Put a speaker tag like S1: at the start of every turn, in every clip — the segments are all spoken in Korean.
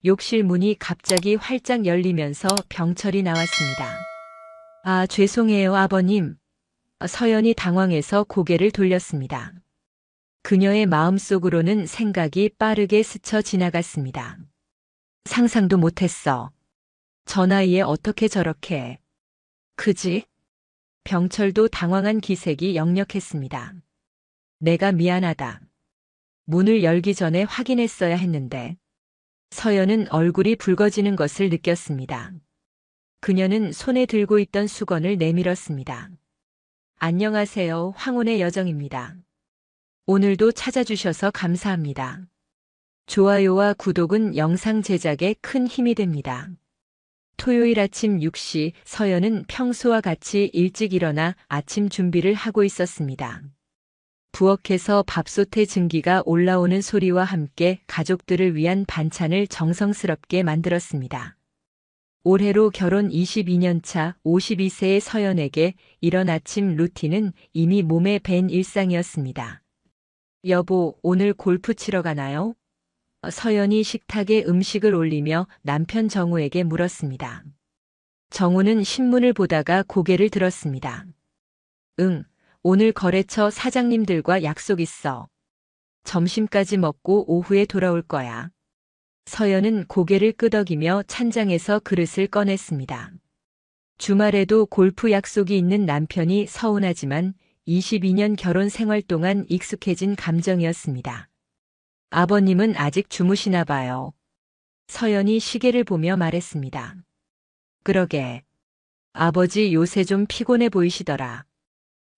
S1: 욕실 문이 갑자기 활짝 열리면서 병철이 나왔습니다. 아, 죄송해요, 아버님. 서연이 당황해서 고개를 돌렸습니다. 그녀의 마음속으로는 생각이 빠르게 스쳐 지나갔습니다. 상상도 못했어. 저 나이에 어떻게 저렇게. 그지? 병철도 당황한 기색이 역력했습니다. 내가 미안하다. 문을 열기 전에 확인했어야 했는데. 서연은 얼굴이 붉어지는 것을 느꼈습니다. 그녀는 손에 들고 있던 수건을 내밀었습니다. 안녕하세요, 황혼의 여정입니다. 오늘도 찾아주셔서 감사합니다. 좋아요와 구독은 영상 제작에 큰 힘이 됩니다. 토요일 아침 6시 서연은 평소와 같이 일찍 일어나 아침 준비를 하고 있었습니다. 부엌에서 밥솥에 증기가 올라오는 소리와 함께 가족들을 위한 반찬을 정성스럽게 만들었습니다. 올해로 결혼 22년 차 52세의 서연에게 이런 아침 루틴은 이미 몸에 밴 일상이었습니다. 여보, 오늘 골프 치러 가나요? 서연이 식탁에 음식을 올리며 남편 정우에게 물었습니다. 정우는 신문을 보다가 고개를 들었습니다. 응, 오늘 거래처 사장님들과 약속 있어. 점심까지 먹고 오후에 돌아올 거야. 서연은 고개를 끄덕이며 찬장에서 그릇을 꺼냈습니다. 주말에도 골프 약속이 있는 남편이 서운하지만 22년 결혼 생활 동안 익숙해진 감정이었습니다. 아버님은 아직 주무시나 봐요. 서연이 시계를 보며 말했습니다. 그러게. 아버지 요새 좀 피곤해 보이시더라.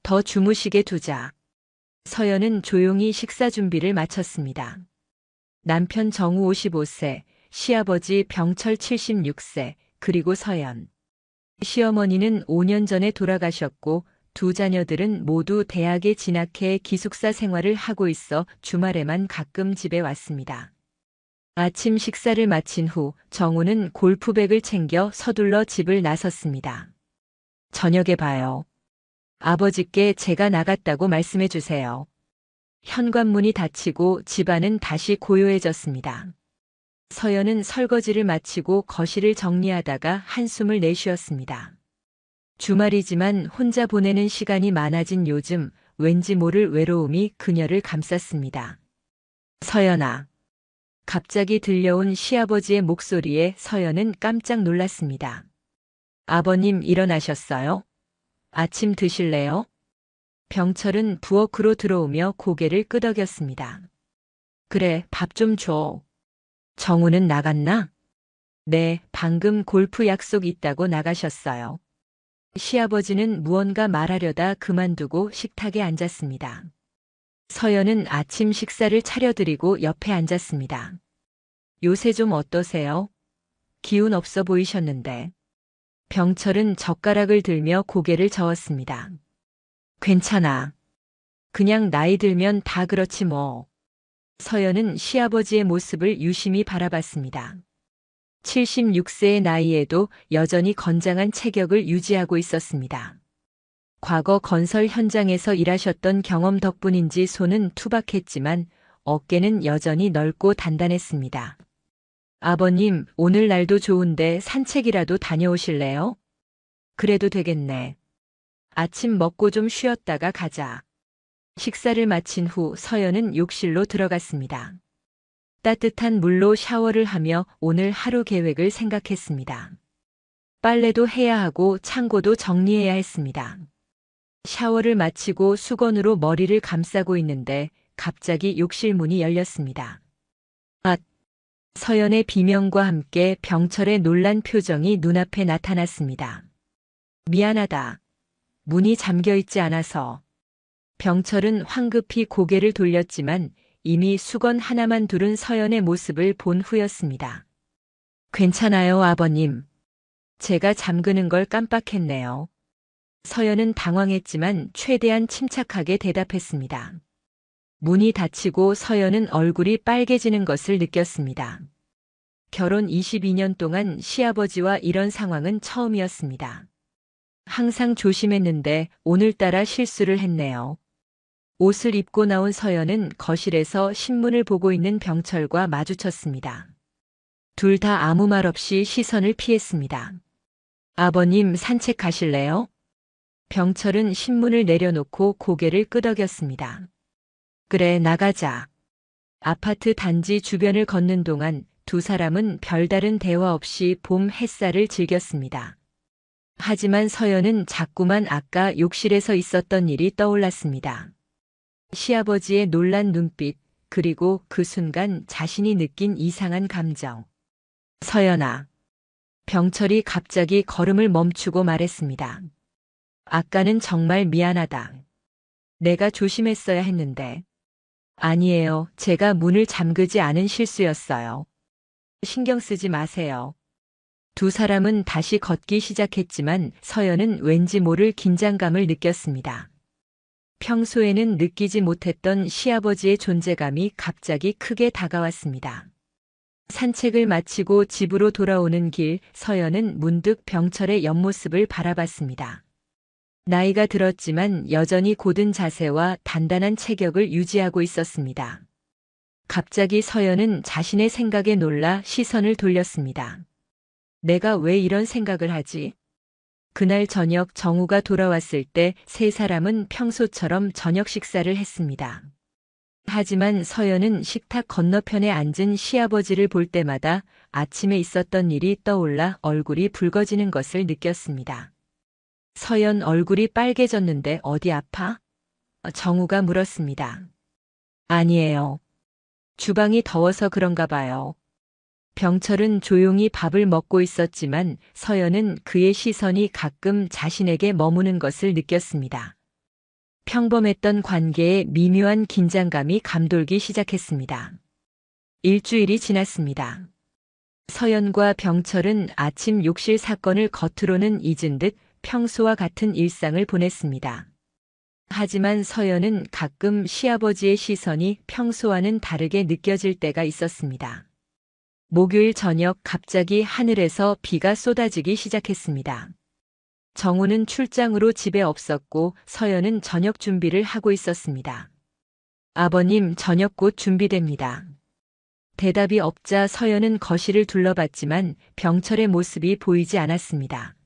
S1: 더 주무시게 두자. 서연은 조용히 식사 준비를 마쳤습니다. 남편 정우 55세, 시아버지 병철 76세, 그리고 서연. 시어머니는 5년 전에 돌아가셨고 두 자녀들은 모두 대학에 진학해 기숙사 생활을 하고 있어 주말에만 가끔 집에 왔습니다. 아침 식사를 마친 후 정우는 골프백을 챙겨 서둘러 집을 나섰습니다. 저녁에 봐요. 아버지께 제가 나갔다고 말씀해 주세요. 현관문이 닫히고 집안은 다시 고요해졌습니다. 서연은 설거지를 마치고 거실을 정리하다가 한숨을 내쉬었습니다. 주말이지만 혼자 보내는 시간이 많아진 요즘 왠지 모를 외로움이 그녀를 감쌌습니다. 서연아. 갑자기 들려온 시아버지의 목소리에 서연은 깜짝 놀랐습니다. 아버님 일어나셨어요? 아침 드실래요? 병철은 부엌으로 들어오며 고개를 끄덕였습니다. 그래, 밥 좀 줘. 정우는 나갔나? 네, 방금 골프 약속 있다고 나가셨어요. 시아버지는 무언가 말하려다 그만두고 식탁에 앉았습니다. 서연은 아침 식사를 차려드리고 옆에 앉았습니다. 요새 좀 어떠세요? 기운 없어 보이셨는데. 병철은 젓가락을 들며 고개를 저었습니다. 괜찮아. 그냥 나이 들면 다 그렇지 뭐. 서연은 시아버지의 모습을 유심히 바라봤습니다. 76세의 나이에도 여전히 건장한 체격을 유지하고 있었습니다. 과거 건설 현장에서 일하셨던 경험 덕분인지 손은 투박했지만 어깨는 여전히 넓고 단단했습니다. 아버님, 오늘 날도 좋은데 산책이라도 다녀오실래요? 그래도 되겠네. 아침 먹고 좀 쉬었다가 가자. 식사를 마친 후 서연은 욕실로 들어갔습니다. 따뜻한 물로 샤워를 하며 오늘 하루 계획을 생각했습니다. 빨래도 해야 하고 창고도 정리해야 했습니다. 샤워를 마치고 수건으로 머리를 감싸고 있는데 갑자기 욕실 문이 열렸습니다. 아! 서연의 비명과 함께 병철의 놀란 표정이 눈앞에 나타났습니다. 미안하다. 문이 잠겨 있지 않아서. 병철은 황급히 고개를 돌렸지만 이미 수건 하나만 두른 서연의 모습을 본 후였습니다. 괜찮아요, 아버님. 제가 잠그는 걸 깜빡했네요. 서연은 당황했지만 최대한 침착하게 대답했습니다. 문이 닫히고 서연은 얼굴이 빨개지는 것을 느꼈습니다. 결혼 22년 동안 시아버지와 이런 상황은 처음이었습니다. 항상 조심했는데 오늘따라 실수를 했네요. 옷을 입고 나온 서연은 거실에서 신문을 보고 있는 병철과 마주쳤습니다. 둘 다 아무 말 없이 시선을 피했습니다. 아버님 산책 가실래요? 병철은 신문을 내려놓고 고개를 끄덕였습니다. 그래, 나가자. 아파트 단지 주변을 걷는 동안 두 사람은 별다른 대화 없이 봄 햇살을 즐겼습니다. 하지만 서연은 자꾸만 아까 욕실에서 있었던 일이 떠올랐습니다. 시아버지의 놀란 눈빛, 그리고 그 순간 자신이 느낀 이상한 감정. 서연아. 병철이 갑자기 걸음을 멈추고 말했습니다. 아까는 정말 미안하다. 내가 조심했어야 했는데. 아니에요. 제가 문을 잠그지 않은 실수였어요. 신경 쓰지 마세요. 두 사람은 다시 걷기 시작했지만 서연은 왠지 모를 긴장감을 느꼈습니다. 평소에는 느끼지 못했던 시아버지의 존재감이 갑자기 크게 다가왔습니다. 산책을 마치고 집으로 돌아오는 길, 서연은 문득 병철의 옆모습을 바라봤습니다. 나이가 들었지만 여전히 고든 자세와 단단한 체격을 유지하고 있었습니다. 갑자기 서연은 자신의 생각에 놀라 시선을 돌렸습니다. 내가 왜 이런 생각을 하지? 그날 저녁 정우가 돌아왔을 때 세 사람은 평소처럼 저녁 식사를 했습니다. 하지만 서연은 식탁 건너편에 앉은 시아버지를 볼 때마다 아침에 있었던 일이 떠올라 얼굴이 붉어지는 것을 느꼈습니다. 서연 얼굴이 빨개졌는데 어디 아파? 정우가 물었습니다. 아니에요. 주방이 더워서 그런가 봐요. 병철은 조용히 밥을 먹고 있었지만 서연은 그의 시선이 가끔 자신에게 머무는 것을 느꼈습니다. 평범했던 관계에 미묘한 긴장감이 감돌기 시작했습니다. 일주일이 지났습니다. 서연과 병철은 아침 욕실 사건을 겉으로는 잊은 듯 평소와 같은 일상을 보냈습니다. 하지만 서연은 가끔 시아버지의 시선이 평소와는 다르게 느껴질 때가 있었습니다. 목요일 저녁 갑자기 하늘에서 비가 쏟아지기 시작했습니다. 정우는 출장으로 집에 없었고 서연은 저녁 준비를 하고 있었습니다. 아버님, 저녁 곧 준비됩니다. 대답이 없자 서연은 거실을 둘러봤지만 병철의 모습이 보이지 않았습니다.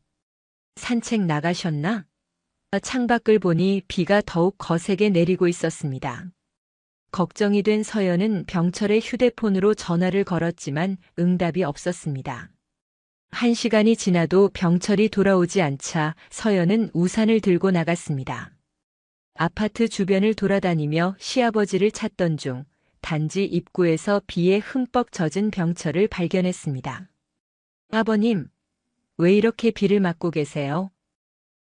S1: 산책 나가셨나? 창밖을 보니 비가 더욱 거세게 내리고 있었습니다. 걱정이 된 서연은 병철의 휴대폰으로 전화를 걸었지만 응답이 없었습니다. 1시간이 지나도 병철이 돌아오지 않자 서연은 우산을 들고 나갔습니다. 아파트 주변을 돌아다니며 시아버지를 찾던 중 단지 입구에서 비에 흠뻑 젖은 병철을 발견했습니다. 아버님, 왜 이렇게 비를 맞고 계세요?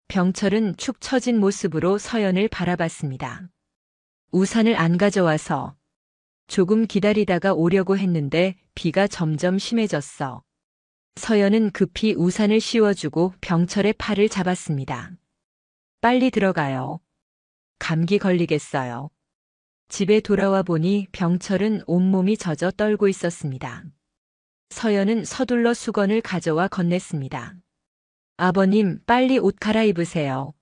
S1: 병철은 축 처진 모습으로 서연을 바라봤습니다. 우산을 안 가져와서. 조금 기다리다가 오려고 했는데 비가 점점 심해졌어. 서연은 급히 우산을 씌워주고 병철의 팔을 잡았습니다. 빨리 들어가요. 감기 걸리겠어요. 집에 돌아와 보니 병철은 온몸이 젖어 떨고 있었습니다. 서연은 서둘러 수건을 가져와 건넸습니다. 아버님, 빨리 옷 갈아입으세요.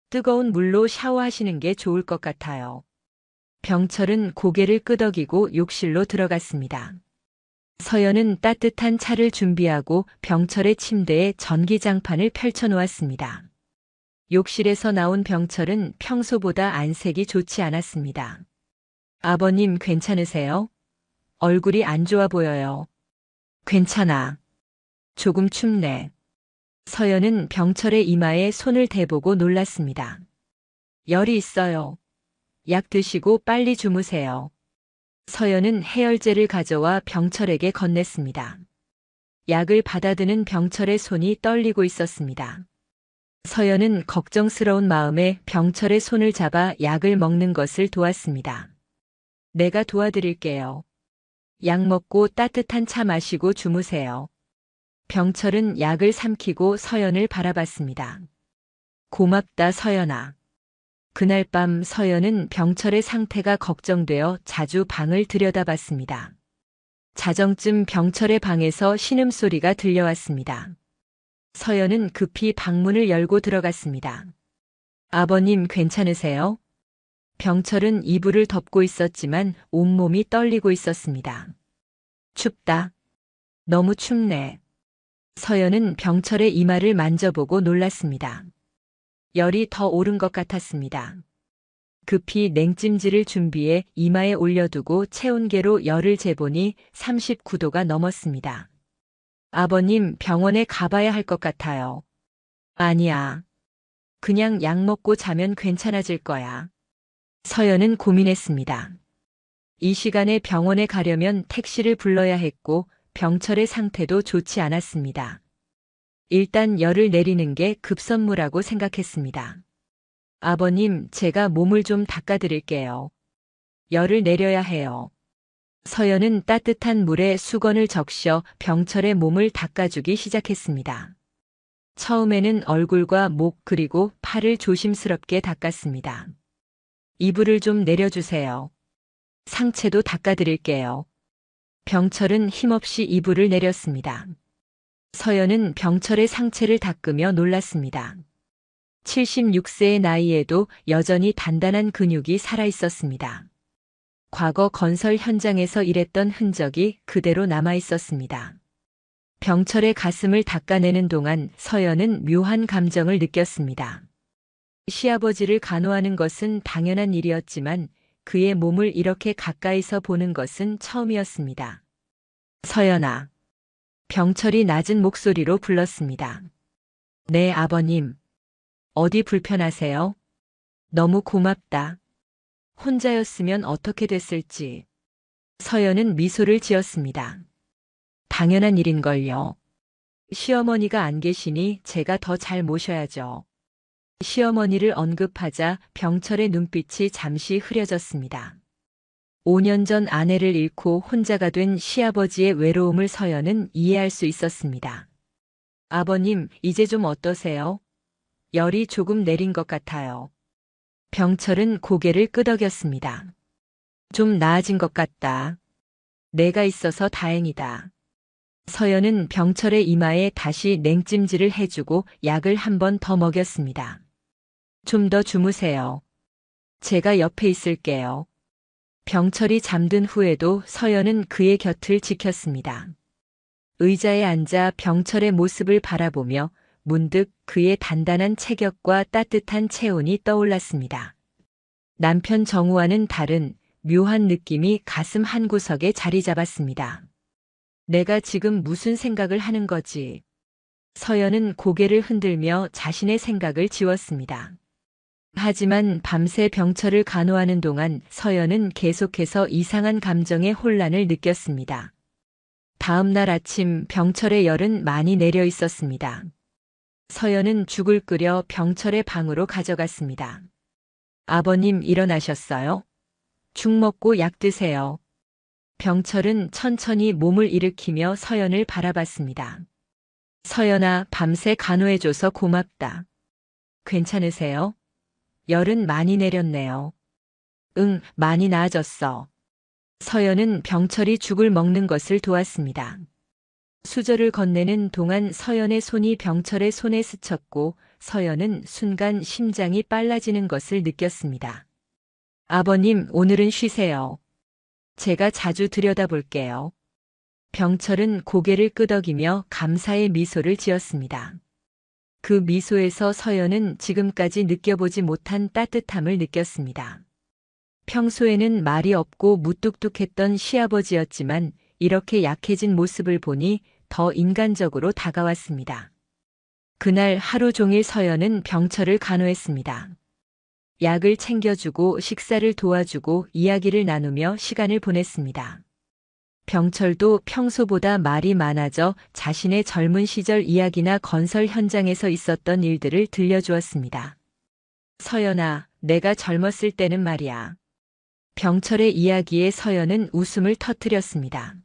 S1: 뜨거운 물로 샤워하시는 게 좋을 것 같아요. 병철은 고개를 끄덕이고 욕실로 들어갔습니다. 서연은 따뜻한 차를 준비하고 병철의 침대에 전기장판을 펼쳐놓았습니다. 욕실에서 나온 병철은 평소보다 안색이 좋지 않았습니다. 아버님 괜찮으세요? 얼굴이 안 좋아 보여요. 괜찮아. 조금 춥네. 서연은 병철의 이마에 손을 대보고 놀랐습니다. 열이 있어요. 약 드시고 빨리 주무세요. 서연은 해열제를 가져와 병철에게 건넸습니다. 약을 받아드는 병철의 손이 떨리고 있었습니다. 서연은 걱정스러운 마음에 병철의 손을 잡아 약을 먹는 것을 도왔습니다. 내가 도와드릴게요. 약 먹고 따뜻한 차 마시고 주무세요. 병철은 약을 삼키고 서연을 바라봤습니다. 고맙다, 서연아. 그날 밤 서연은 병철의 상태가 걱정되어 자주 방을 들여다봤습니다. 자정쯤 병철의 방에서 신음소리가 들려왔습니다. 서연은 급히 방문을 열고 들어갔습니다. 아버님 괜찮으세요? 병철은 이불을 덮고 있었지만 온몸이 떨리고 있었습니다. 춥다. 너무 춥네. 서연은 병철의 이마를 만져보고 놀랐습니다. 열이 더 오른 것 같았습니다. 급히 냉찜질을 준비해 이마에 올려두고 체온계로 열을 재보니 39도가 넘었습니다. 아버님, 병원에 가봐야 할 것 같아요. 아니야. 그냥 약 먹고 자면 괜찮아질 거야. 서연은 고민했습니다. 이 시간에 병원에 가려면 택시를 불러야 했고 병철의 상태도 좋지 않았습니다. 일단 열을 내리는 게 급선무라고 생각했습니다. 아버님, 제가 몸을 좀 닦아드릴게요. 열을 내려야 해요. 서연은 따뜻한 물에 수건을 적셔 병철의 몸을 닦아주기 시작했습니다. 처음에는 얼굴과 목 그리고 팔을 조심스럽게 닦았습니다. 이불을 좀 내려주세요. 상체도 닦아드릴게요. 병철은 힘없이 이불을 내렸습니다. 서연은 병철의 상체를 닦으며 놀랐습니다. 76세의 나이에도 여전히 단단한 근육이 살아있었습니다. 과거 건설 현장에서 일했던 흔적이 그대로 남아있었습니다. 병철의 가슴을 닦아내는 동안 서연은 묘한 감정을 느꼈습니다. 시아버지를 간호하는 것은 당연한 일이었지만 그의 몸을 이렇게 가까이서 보는 것은 처음이었습니다. 서연아. 병철이 낮은 목소리로 불렀습니다. 네, 아버님. 어디 불편하세요? 너무 고맙다. 혼자였으면 어떻게 됐을지. 서연은 미소를 지었습니다. 당연한 일인걸요. 시어머니가 안 계시니 제가 더 잘 모셔야죠. 시어머니를 언급하자 병철의 눈빛이 잠시 흐려졌습니다. 5년 전 아내를 잃고 혼자가 된 시아버지의 외로움을 서연은 이해할 수 있었습니다. 아버님, 이제 좀 어떠세요? 열이 조금 내린 것 같아요. 병철은 고개를 끄덕였습니다. 좀 나아진 것 같다. 내가 있어서 다행이다. 서연은 병철의 이마에 다시 냉찜질을 해주고 약을 한 번 더 먹였습니다. 좀 더 주무세요. 제가 옆에 있을게요. 병철이 잠든 후에도 서연은 그의 곁을 지켰습니다. 의자에 앉아 병철의 모습을 바라보며 문득 그의 단단한 체격과 따뜻한 체온이 떠올랐습니다. 남편 정우와는 다른 묘한 느낌이 가슴 한구석에 자리 잡았습니다. 내가 지금 무슨 생각을 하는 거지? 서연은 고개를 흔들며 자신의 생각을 지웠습니다. 하지만 밤새 병철을 간호하는 동안 서연은 계속해서 이상한 감정의 혼란을 느꼈습니다. 다음 날 아침 병철의 열은 많이 내려 있었습니다. 서연은 죽을 끓여 병철의 방으로 가져갔습니다. 아버님 일어나셨어요? 죽 먹고 약 드세요. 병철은 천천히 몸을 일으키며 서연을 바라봤습니다. 서연아, 밤새 간호해줘서 고맙다. 괜찮으세요? 열은 많이 내렸네요. 응, 많이 나아졌어. 서연은 병철이 죽을 먹는 것을 도왔습니다. 수저를 건네는 동안 서연의 손이 병철의 손에 스쳤고 서연은 순간 심장이 빨라지는 것을 느꼈습니다. 아버님, 오늘은 쉬세요. 제가 자주 들여다볼게요. 병철은 고개를 끄덕이며 감사의 미소를 지었습니다. 그 미소에서 서연은 지금까지 느껴보지 못한 따뜻함을 느꼈습니다. 평소에는 말이 없고 무뚝뚝했던 시아버지였지만 이렇게 약해진 모습을 보니 더 인간적으로 다가왔습니다. 그날 하루 종일 서연은 병철을 간호했습니다. 약을 챙겨주고 식사를 도와주고 이야기를 나누며 시간을 보냈습니다. 병철도 평소보다 말이 많아져 자신의 젊은 시절 이야기나 건설 현장에서 있었던 일들을 들려주었습니다. 서연아, 내가 젊었을 때는 말이야. 병철의 이야기에 서연은 웃음을 터뜨렸습니다.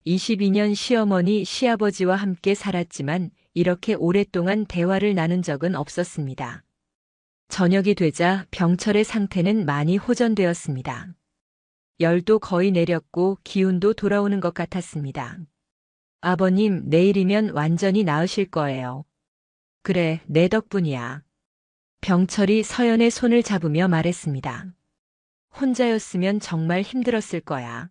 S1: 22년 시어머니, 시아버지와 함께 살았지만 이렇게 오랫동안 대화를 나눈 적은 없었습니다. 저녁이 되자 병철의 상태는 많이 호전되었습니다. 열도 거의 내렸고 기운도 돌아오는 것 같았습니다. 아버님, 내일이면 완전히 나으실 거예요. 그래, 내 덕분이야. 병철이 서연의 손을 잡으며 말했습니다. 혼자였으면 정말 힘들었을 거야.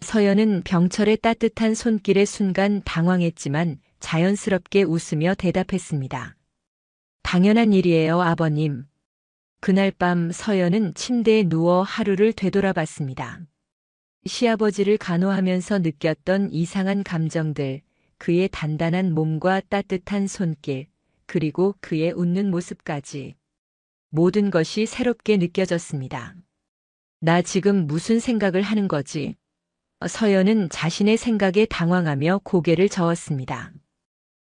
S1: 서연은 병철의 따뜻한 손길에 순간 당황했지만 자연스럽게 웃으며 대답했습니다. 당연한 일이에요, 아버님. 그날 밤 서연은 침대에 누워 하루를 되돌아봤습니다. 시아버지를 간호하면서 느꼈던 이상한 감정들, 그의 단단한 몸과 따뜻한 손길, 그리고 그의 웃는 모습까지. 모든 것이 새롭게 느껴졌습니다. 나 지금 무슨 생각을 하는 거지? 서연은 자신의 생각에 당황하며 고개를 저었습니다.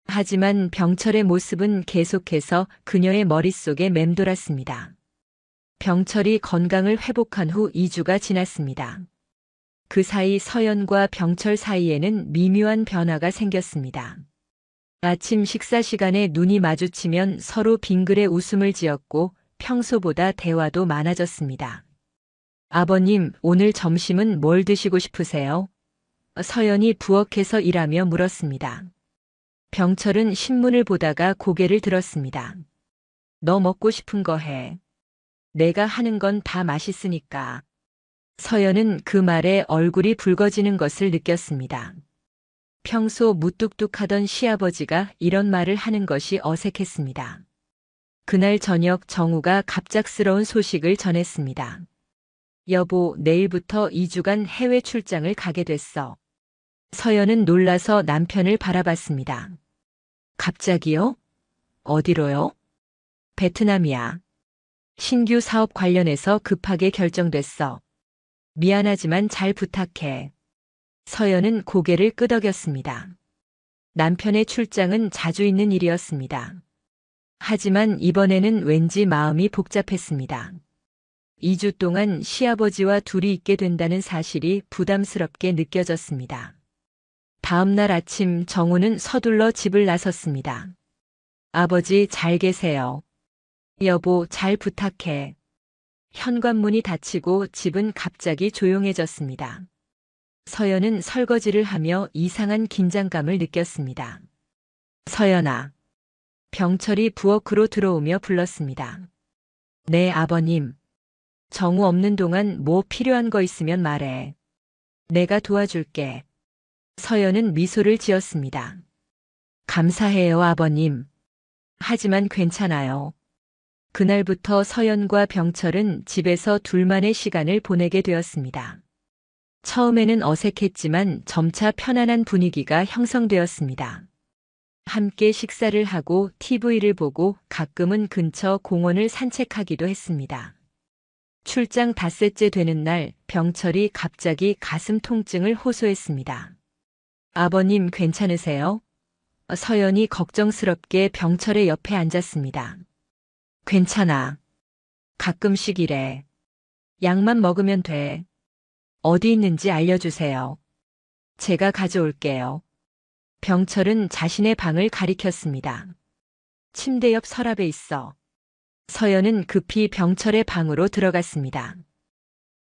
S1: 하지만 병철의 모습은 계속해서 그녀의 머릿속에 맴돌았습니다. 병철이 건강을 회복한 후 2주가 지났습니다. 그 사이 서연과 병철 사이에는 미묘한 변화가 생겼습니다. 아침 식사 시간에 눈이 마주치면 서로 빙그레 웃음을 지었고 평소보다 대화도 많아졌습니다. 아버님, 오늘 점심은 뭘 드시고 싶으세요? 서연이 부엌에서 일하며 물었습니다. 병철은 신문을 보다가 고개를 들었습니다. 너 먹고 싶은 거 해. 내가 하는 건 다 맛있으니까. 서연은 그 말에 얼굴이 붉어지는 것을 느꼈습니다. 평소 무뚝뚝하던 시아버지가 이런 말을 하는 것이 어색했습니다. 그날 저녁 정우가 갑작스러운 소식을 전했습니다. 여보, 내일부터 2주간 해외 출장을 가게 됐어. 서연은 놀라서 남편을 바라봤습니다. 갑자기요? 어디로요? 베트남이야. 신규 사업 관련해서 급하게 결정됐어. 미안하지만 잘 부탁해. 서연은 고개를 끄덕였습니다. 남편의 출장은 자주 있는 일이었습니다. 하지만 이번에는 왠지 마음이 복잡했습니다. 2주 동안 시아버지와 둘이 있게 된다는 사실이 부담스럽게 느껴졌습니다. 다음 날 아침 정우는 서둘러 집을 나섰습니다. 아버지 잘 계세요. 여보 잘 부탁해. 현관문이 닫히고 집은 갑자기 조용해졌습니다. 서연은 설거지를 하며 이상한 긴장감을 느꼈습니다. 서연아. 병철이 부엌으로 들어오며 불렀습니다. 네, 아버님. 정우 없는 동안 뭐 필요한 거 있으면 말해. 내가 도와줄게. 서연은 미소를 지었습니다. 감사해요, 아버님. 하지만 괜찮아요. 그날부터 서연과 병철은 집에서 둘만의 시간을 보내게 되었습니다. 처음에는 어색했지만 점차 편안한 분위기가 형성되었습니다. 함께 식사를 하고 TV를 보고 가끔은 근처 공원을 산책하기도 했습니다. 출장 닷새째 되는 날 병철이 갑자기 가슴 통증을 호소했습니다. 아버님 괜찮으세요? 서연이 걱정스럽게 병철의 옆에 앉았습니다. 괜찮아. 가끔씩 이래. 약만 먹으면 돼. 어디 있는지 알려주세요. 제가 가져올게요. 병철은 자신의 방을 가리켰습니다. 침대 옆 서랍에 있어. 서연은 급히 병철의 방으로 들어갔습니다.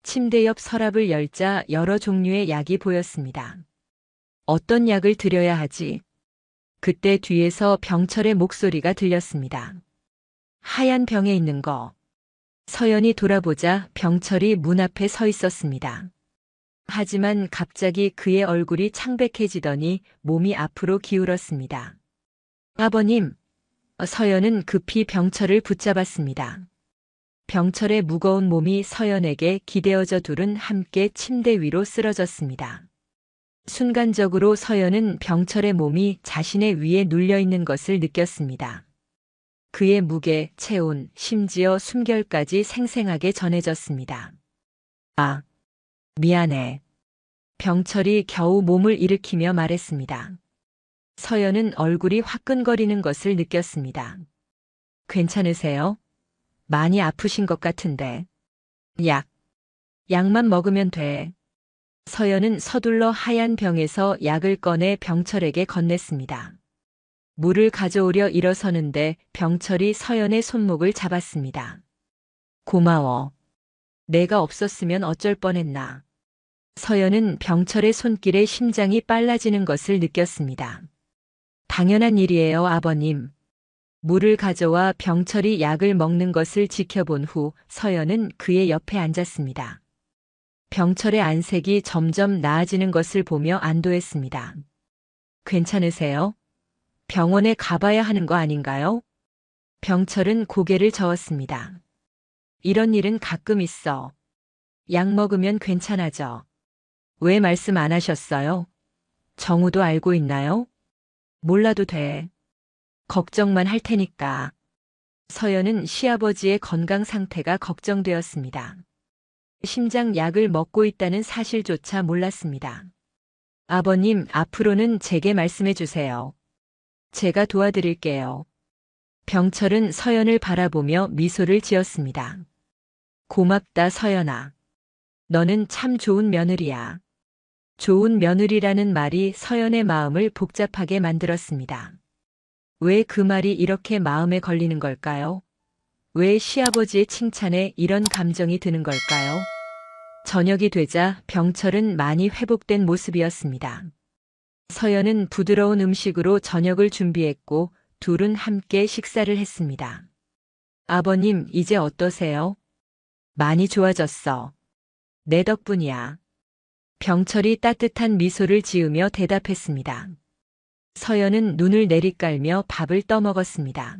S1: 침대 옆 서랍을 열자 여러 종류의 약이 보였습니다. 어떤 약을 드려야 하지? 그때 뒤에서 병철의 목소리가 들렸습니다. 하얀 병에 있는 거. 서연이 돌아보자 병철이 문 앞에 서 있었습니다. 하지만 갑자기 그의 얼굴이 창백해지더니 몸이 앞으로 기울었습니다. 아버님. 서연은 급히 병철을 붙잡았습니다. 병철의 무거운 몸이 서연에게 기대어져 둘은 함께 침대 위로 쓰러졌습니다. 순간적으로 서연은 병철의 몸이 자신의 위에 눌려 있는 것을 느꼈습니다. 그의 무게, 체온, 심지어 숨결까지 생생하게 전해졌습니다. 아, 미안해. 병철이 겨우 몸을 일으키며 말했습니다. 서연은 얼굴이 화끈거리는 것을 느꼈습니다. 괜찮으세요? 많이 아프신 것 같은데. 약만 먹으면 돼. 서연은 서둘러 하얀 병에서 약을 꺼내 병철에게 건넸습니다. 물을 가져오려 일어서는데 병철이 서연의 손목을 잡았습니다. 고마워. 내가 없었으면 어쩔 뻔했나. 서연은 병철의 손길에 심장이 빨라지는 것을 느꼈습니다. 당연한 일이에요, 아버님. 물을 가져와 병철이 약을 먹는 것을 지켜본 후 서연은 그의 옆에 앉았습니다. 병철의 안색이 점점 나아지는 것을 보며 안도했습니다. 괜찮으세요? 병원에 가봐야 하는 거 아닌가요? 병철은 고개를 저었습니다. 이런 일은 가끔 있어. 약 먹으면 괜찮아져. 왜 말씀 안 하셨어요? 정우도 알고 있나요? 몰라도 돼. 걱정만 할 테니까. 서연은 시아버지의 건강 상태가 걱정되었습니다. 심장 약을 먹고 있다는 사실조차 몰랐습니다. 아버님, 앞으로는 제게 말씀해 주세요. 제가 도와드릴게요. 병철은 서연을 바라보며 미소를 지었습니다. 고맙다, 서연아. 너는 참 좋은 며느리야. 좋은 며느리라는 말이 서연의 마음을 복잡하게 만들었습니다. 왜 그 말이 이렇게 마음에 걸리는 걸까요? 왜 시아버지의 칭찬에 이런 감정이 드는 걸까요? 저녁이 되자 병철은 많이 회복된 모습이었습니다. 서연은 부드러운 음식으로 저녁을 준비했고 둘은 함께 식사를 했습니다. 아버님, 이제 어떠세요? 많이 좋아졌어. 내 덕분이야. 병철이 따뜻한 미소를 지으며 대답했습니다. 서연은 눈을 내리깔며 밥을 떠먹었습니다.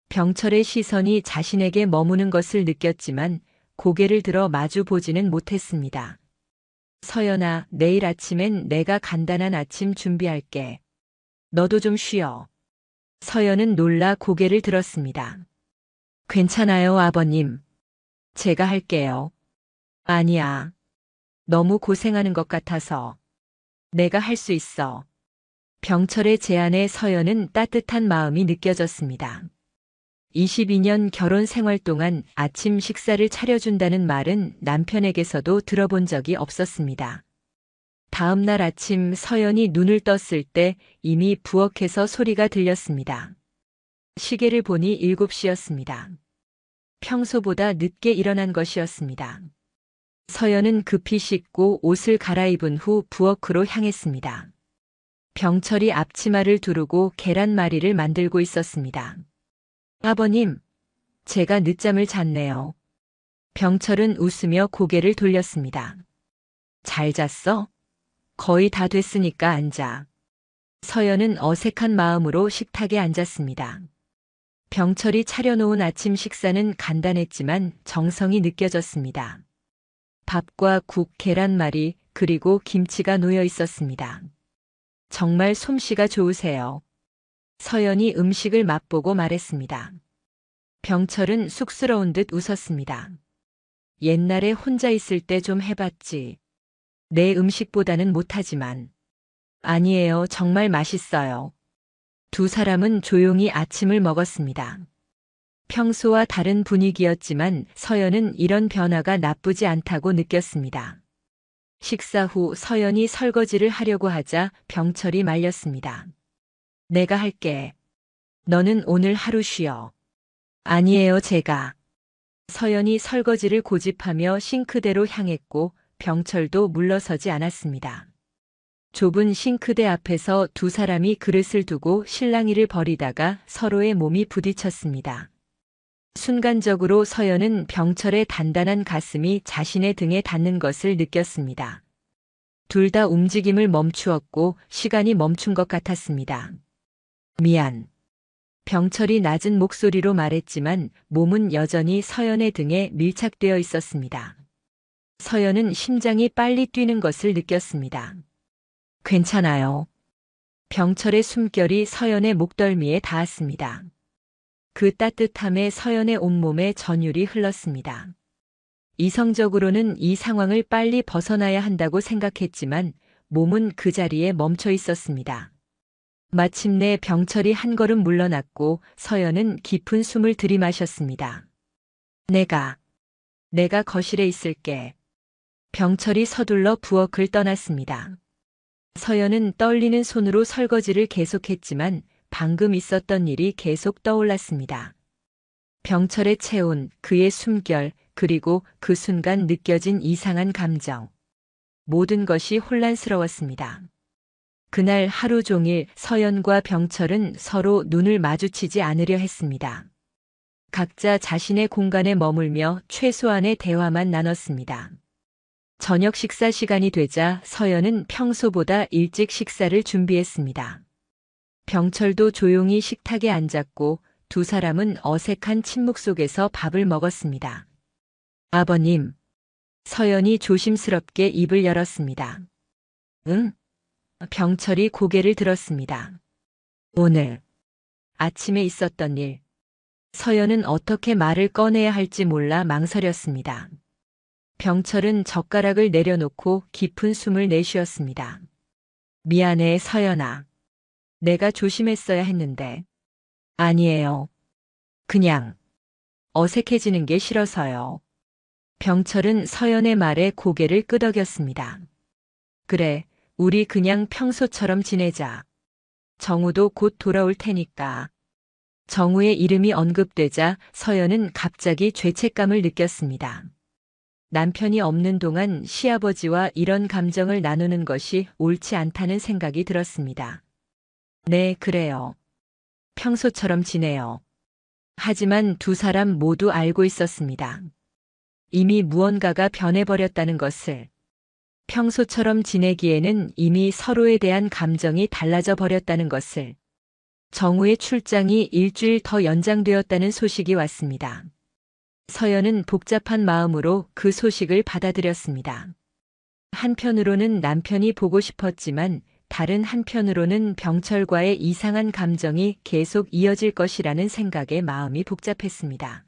S1: 병철의 시선이 자신에게 머무는 것을 느꼈지만 고개를 들어 마주 보지는 못했습니다. 서연아, 내일 아침엔 내가 간단한 아침 준비할게. 너도 좀 쉬어. 서연은 놀라 고개를 들었습니다. 괜찮아요, 아버님. 제가 할게요. 아니야. 너무 고생하는 것 같아서. 내가 할 수 있어. 병철의 제안에 서연은 따뜻한 마음이 느껴졌습니다. 22년 결혼 생활 동안 아침 식사를 차려준다는 말은 남편에게서도 들어본 적이 없었습니다. 다음 날 아침 서연이 눈을 떴을 때 이미 부엌에서 소리가 들렸습니다. 시계를 보니 7시였습니다. 평소보다 늦게 일어난 것이었습니다. 서연은 급히 씻고 옷을 갈아입은 후 부엌으로 향했습니다. 병철이 앞치마를 두르고 계란말이를 만들고 있었습니다. 아버님, 제가 늦잠을 잤네요. 병철은 웃으며 고개를 돌렸습니다. 잘 잤어? 거의 다 됐으니까 앉아. 서연은 어색한 마음으로 식탁에 앉았습니다. 병철이 차려놓은 아침 식사는 간단했지만 정성이 느껴졌습니다. 밥과 국, 계란말이, 그리고 김치가 놓여 있었습니다. 정말 솜씨가 좋으세요. 서연이 음식을 맛보고 말했습니다. 병철은 쑥스러운 듯 웃었습니다. 옛날에 혼자 있을 때 좀 해봤지. 내 음식보다는 못하지만. 아니에요, 정말 맛있어요. 두 사람은 조용히 아침을 먹었습니다. 평소와 다른 분위기였지만 서연은 이런 변화가 나쁘지 않다고 느꼈습니다. 식사 후 서연이 설거지를 하려고 하자 병철이 말렸습니다. 내가 할게. 너는 오늘 하루 쉬어. 아니에요, 제가. 서연이 설거지를 고집하며 싱크대로 향했고 병철도 물러서지 않았습니다. 좁은 싱크대 앞에서 두 사람이 그릇을 두고 실랑이를 벌이다가 서로의 몸이 부딪혔습니다. 순간적으로 서연은 병철의 단단한 가슴이 자신의 등에 닿는 것을 느꼈습니다. 둘 다 움직임을 멈추었고 시간이 멈춘 것 같았습니다. 미안. 병철이 낮은 목소리로 말했지만 몸은 여전히 서연의 등에 밀착되어 있었습니다. 서연은 심장이 빨리 뛰는 것을 느꼈습니다. 괜찮아요. 병철의 숨결이 서연의 목덜미에 닿았습니다. 그 따뜻함에 서연의 온몸에 전율이 흘렀습니다. 이성적으로는 이 상황을 빨리 벗어나야 한다고 생각했지만 몸은 그 자리에 멈춰 있었습니다. 마침내 병철이 한 걸음 물러났고 서연은 깊은 숨을 들이마셨습니다. 내가 거실에 있을게. 병철이 서둘러 부엌을 떠났습니다. 서연은 떨리는 손으로 설거지를 계속했지만 방금 있었던 일이 계속 떠올랐습니다. 병철의 체온, 그의 숨결, 그리고 그 순간 느껴진 이상한 감정. 모든 것이 혼란스러웠습니다. 그날 하루 종일 서연과 병철은 서로 눈을 마주치지 않으려 했습니다. 각자 자신의 공간에 머물며 최소한의 대화만 나눴습니다. 저녁 식사 시간이 되자 서연은 평소보다 일찍 식사를 준비했습니다. 병철도 조용히 식탁에 앉았고 두 사람은 어색한 침묵 속에서 밥을 먹었습니다. 아버님, 서연이 조심스럽게 입을 열었습니다. 응? 병철이 고개를 들었습니다. 오늘 아침에 있었던 일. 서연은 어떻게 말을 꺼내야 할지 몰라 망설였습니다. 병철은 젓가락을 내려놓고 깊은 숨을 내쉬었습니다. 미안해, 서연아. 내가 조심했어야 했는데. 아니에요. 그냥 어색해지는 게 싫어서요. 병철은 서연의 말에 고개를 끄덕였습니다. 그래, 우리 그냥 평소처럼 지내자. 정우도 곧 돌아올 테니까. 정우의 이름이 언급되자 서연은 갑자기 죄책감을 느꼈습니다. 남편이 없는 동안 시아버지와 이런 감정을 나누는 것이 옳지 않다는 생각이 들었습니다. 네, 그래요. 평소처럼 지내요. 하지만 두 사람 모두 알고 있었습니다. 이미 무언가가 변해버렸다는 것을. 평소처럼 지내기에는 이미 서로에 대한 감정이 달라져 버렸다는 것을. 정우의 출장이 일주일 더 연장되었다는 소식이 왔습니다. 서연은 복잡한 마음으로 그 소식을 받아들였습니다. 한편으로는 남편이 보고 싶었지만 다른 한편으로는 병철과의 이상한 감정이 계속 이어질 것이라는 생각에 마음이 복잡했습니다.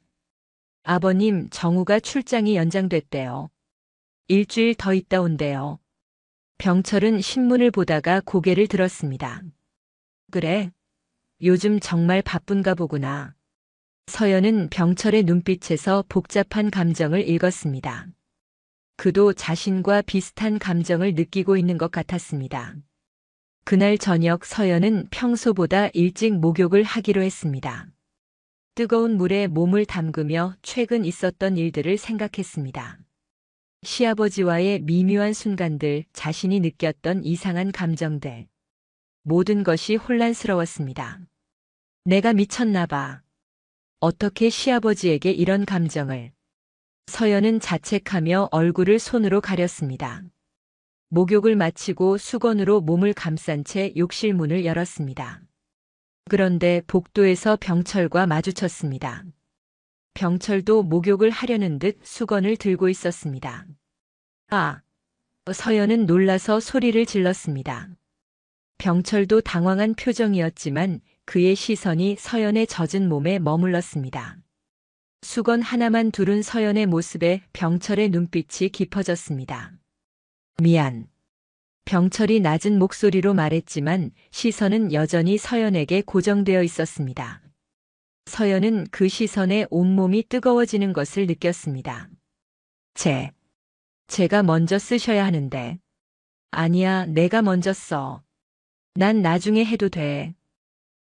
S1: 아버님, 정우가 출장이 연장됐대요. 일주일 더 있다 온대요. 병철은 신문을 보다가 고개를 들었습니다. 그래? 요즘 정말 바쁜가 보구나. 서연은 병철의 눈빛에서 복잡한 감정을 읽었습니다. 그도 자신과 비슷한 감정을 느끼고 있는 것 같았습니다. 그날 저녁 서연은 평소보다 일찍 목욕을 하기로 했습니다. 뜨거운 물에 몸을 담그며 최근 있었던 일들을 생각했습니다. 시아버지와의 미묘한 순간들, 자신이 느꼈던 이상한 감정들. 모든 것이 혼란스러웠습니다. 내가 미쳤나 봐. 어떻게 시아버지에게 이런 감정을. 서연은 자책하며 얼굴을 손으로 가렸습니다. 목욕을 마치고 수건으로 몸을 감싼 채 욕실 문을 열었습니다. 그런데 복도에서 병철과 마주쳤습니다. 병철도 목욕을 하려는 듯 수건을 들고 있었습니다. 아! 서연은 놀라서 소리를 질렀습니다. 병철도 당황한 표정이었지만 그의 시선이 서연의 젖은 몸에 머물렀습니다. 수건 하나만 두른 서연의 모습에 병철의 눈빛이 깊어졌습니다. 미안. 병철이 낮은 목소리로 말했지만 시선은 여전히 서연에게 고정되어 있었습니다. 서연은 그 시선에 온몸이 뜨거워지는 것을 느꼈습니다. 제가 먼저 쓰셔야 하는데. 아니야, 내가 먼저 써. 난 나중에 해도 돼.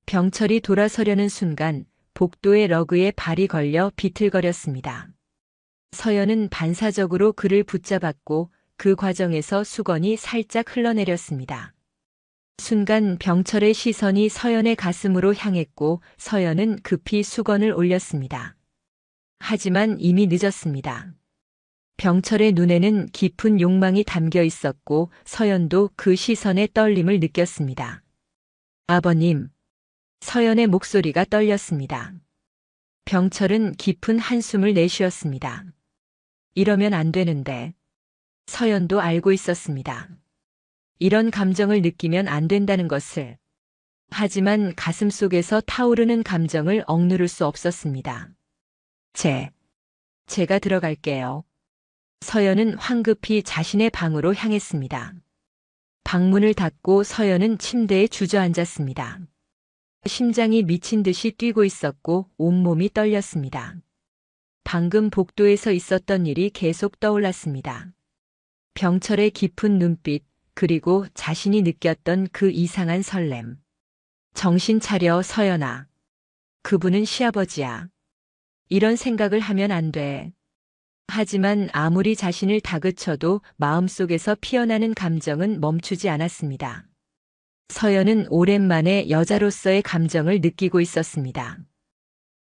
S1: 병철이 돌아서려는 순간 복도의 러그에 발이 걸려 비틀거렸습니다. 서연은 반사적으로 그를 붙잡았고 그 과정에서 수건이 살짝 흘러내렸습니다. 순간 병철의 시선이 서연의 가슴으로 향했고 서연은 급히 수건을 올렸습니다. 하지만 이미 늦었습니다. 병철의 눈에는 깊은 욕망이 담겨 있었고 서연도 그 시선의 떨림을 느꼈습니다. 아버님. 서연의 목소리가 떨렸습니다. 병철은 깊은 한숨을 내쉬었습니다. 이러면 안 되는데. 서연도 알고 있었습니다. 이런 감정을 느끼면 안 된다는 것을. 하지만 가슴속에서 타오르는 감정을 억누를 수 없었습니다. 제가 들어갈게요. 서연은 황급히 자신의 방으로 향했습니다. 방문을 닫고 서연은 침대에 주저앉았습니다. 심장이 미친 듯이 뛰고 있었고 온몸이 떨렸습니다. 방금 복도에서 있었던 일이 계속 떠올랐습니다. 병철의 깊은 눈빛, 그리고 자신이 느꼈던 그 이상한 설렘. 정신 차려, 서연아. 그분은 시아버지야. 이런 생각을 하면 안 돼. 하지만 아무리 자신을 다그쳐도 마음속에서 피어나는 감정은 멈추지 않았습니다. 서연은 오랜만에 여자로서의 감정을 느끼고 있었습니다.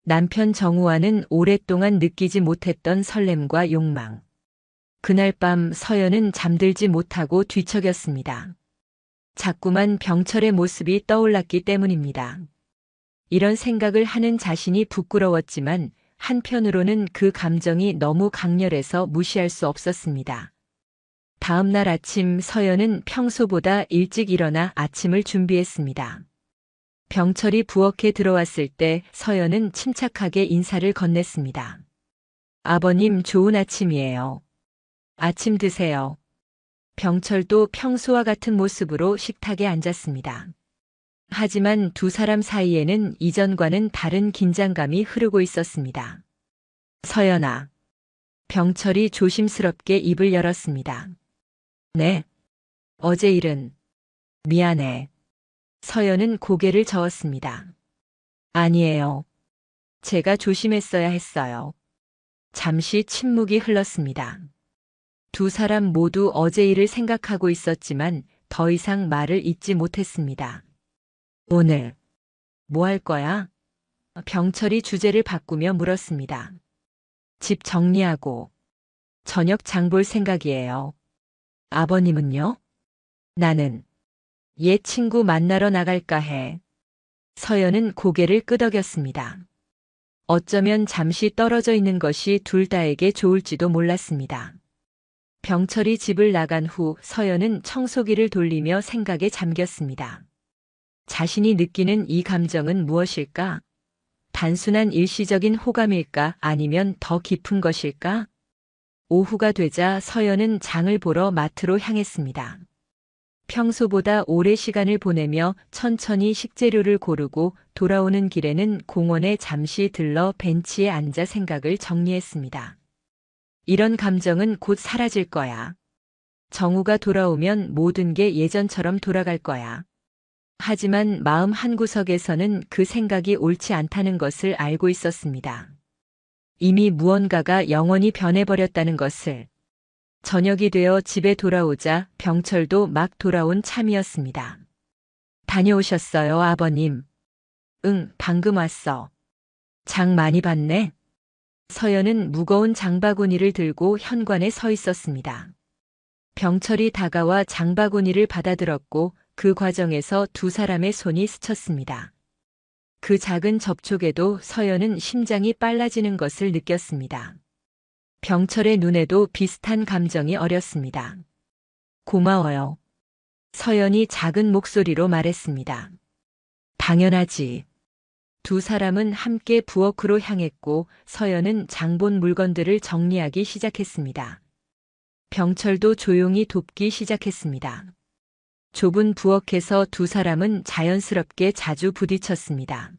S1: 남편 정우와는 오랫동안 느끼지 못했던 설렘과 욕망. 그날 밤 서연은 잠들지 못하고 뒤척였습니다. 자꾸만 병철의 모습이 떠올랐기 때문입니다. 이런 생각을 하는 자신이 부끄러웠지만 한편으로는 그 감정이 너무 강렬해서 무시할 수 없었습니다. 다음 날 아침 서연은 평소보다 일찍 일어나 아침을 준비했습니다. 병철이 부엌에 들어왔을 때 서연은 침착하게 인사를 건넸습니다. 아버님 좋은 아침이에요. 아침 드세요. 병철도 평소와 같은 모습으로 식탁에 앉았습니다. 하지만 두 사람 사이에는 이전과는 다른 긴장감이 흐르고 있었습니다. 서연아. 병철이 조심스럽게 입을 열었습니다. 네. 어제 일은. 미안해. 서연은 고개를 저었습니다. 아니에요. 제가 조심했어야 했어요. 잠시 침묵이 흘렀습니다. 두 사람 모두 어제 일을 생각하고 있었지만 더 이상 말을 잇지 못했습니다. 오늘 뭐 할 거야? 병철이 주제를 바꾸며 물었습니다. 집 정리하고 저녁 장볼 생각이에요. 아버님은요? 나는 옛 친구 만나러 나갈까 해. 서연은 고개를 끄덕였습니다. 어쩌면 잠시 떨어져 있는 것이 둘 다에게 좋을지도 몰랐습니다. 병철이 집을 나간 후 서연은 청소기를 돌리며 생각에 잠겼습니다. 자신이 느끼는 이 감정은 무엇일까? 단순한 일시적인 호감일까 아니면 더 깊은 것일까? 오후가 되자 서연은 장을 보러 마트로 향했습니다. 평소보다 오래 시간을 보내며 천천히 식재료를 고르고 돌아오는 길에는 공원에 잠시 들러 벤치에 앉아 생각을 정리했습니다. 이런 감정은 곧 사라질 거야. 정우가 돌아오면 모든 게 예전처럼 돌아갈 거야. 하지만 마음 한구석에서는 그 생각이 옳지 않다는 것을 알고 있었습니다. 이미 무언가가 영원히 변해버렸다는 것을. 저녁이 되어 집에 돌아오자 병철도 막 돌아온 참이었습니다. 다녀오셨어요, 아버님? 응, 방금 왔어. 장 많이 봤네? 서연은 무거운 장바구니를 들고 현관에 서 있었습니다. 병철이 다가와 장바구니를 받아들었고 그 과정에서 두 사람의 손이 스쳤습니다. 그 작은 접촉에도 서연은 심장이 빨라지는 것을 느꼈습니다. 병철의 눈에도 비슷한 감정이 어렸습니다. 고마워요. 서연이 작은 목소리로 말했습니다. 당연하지. 두 사람은 함께 부엌으로 향했고 서연은 장본 물건들을 정리하기 시작했습니다. 병철도 조용히 돕기 시작했습니다. 좁은 부엌에서 두 사람은 자연스럽게 자주 부딪혔습니다.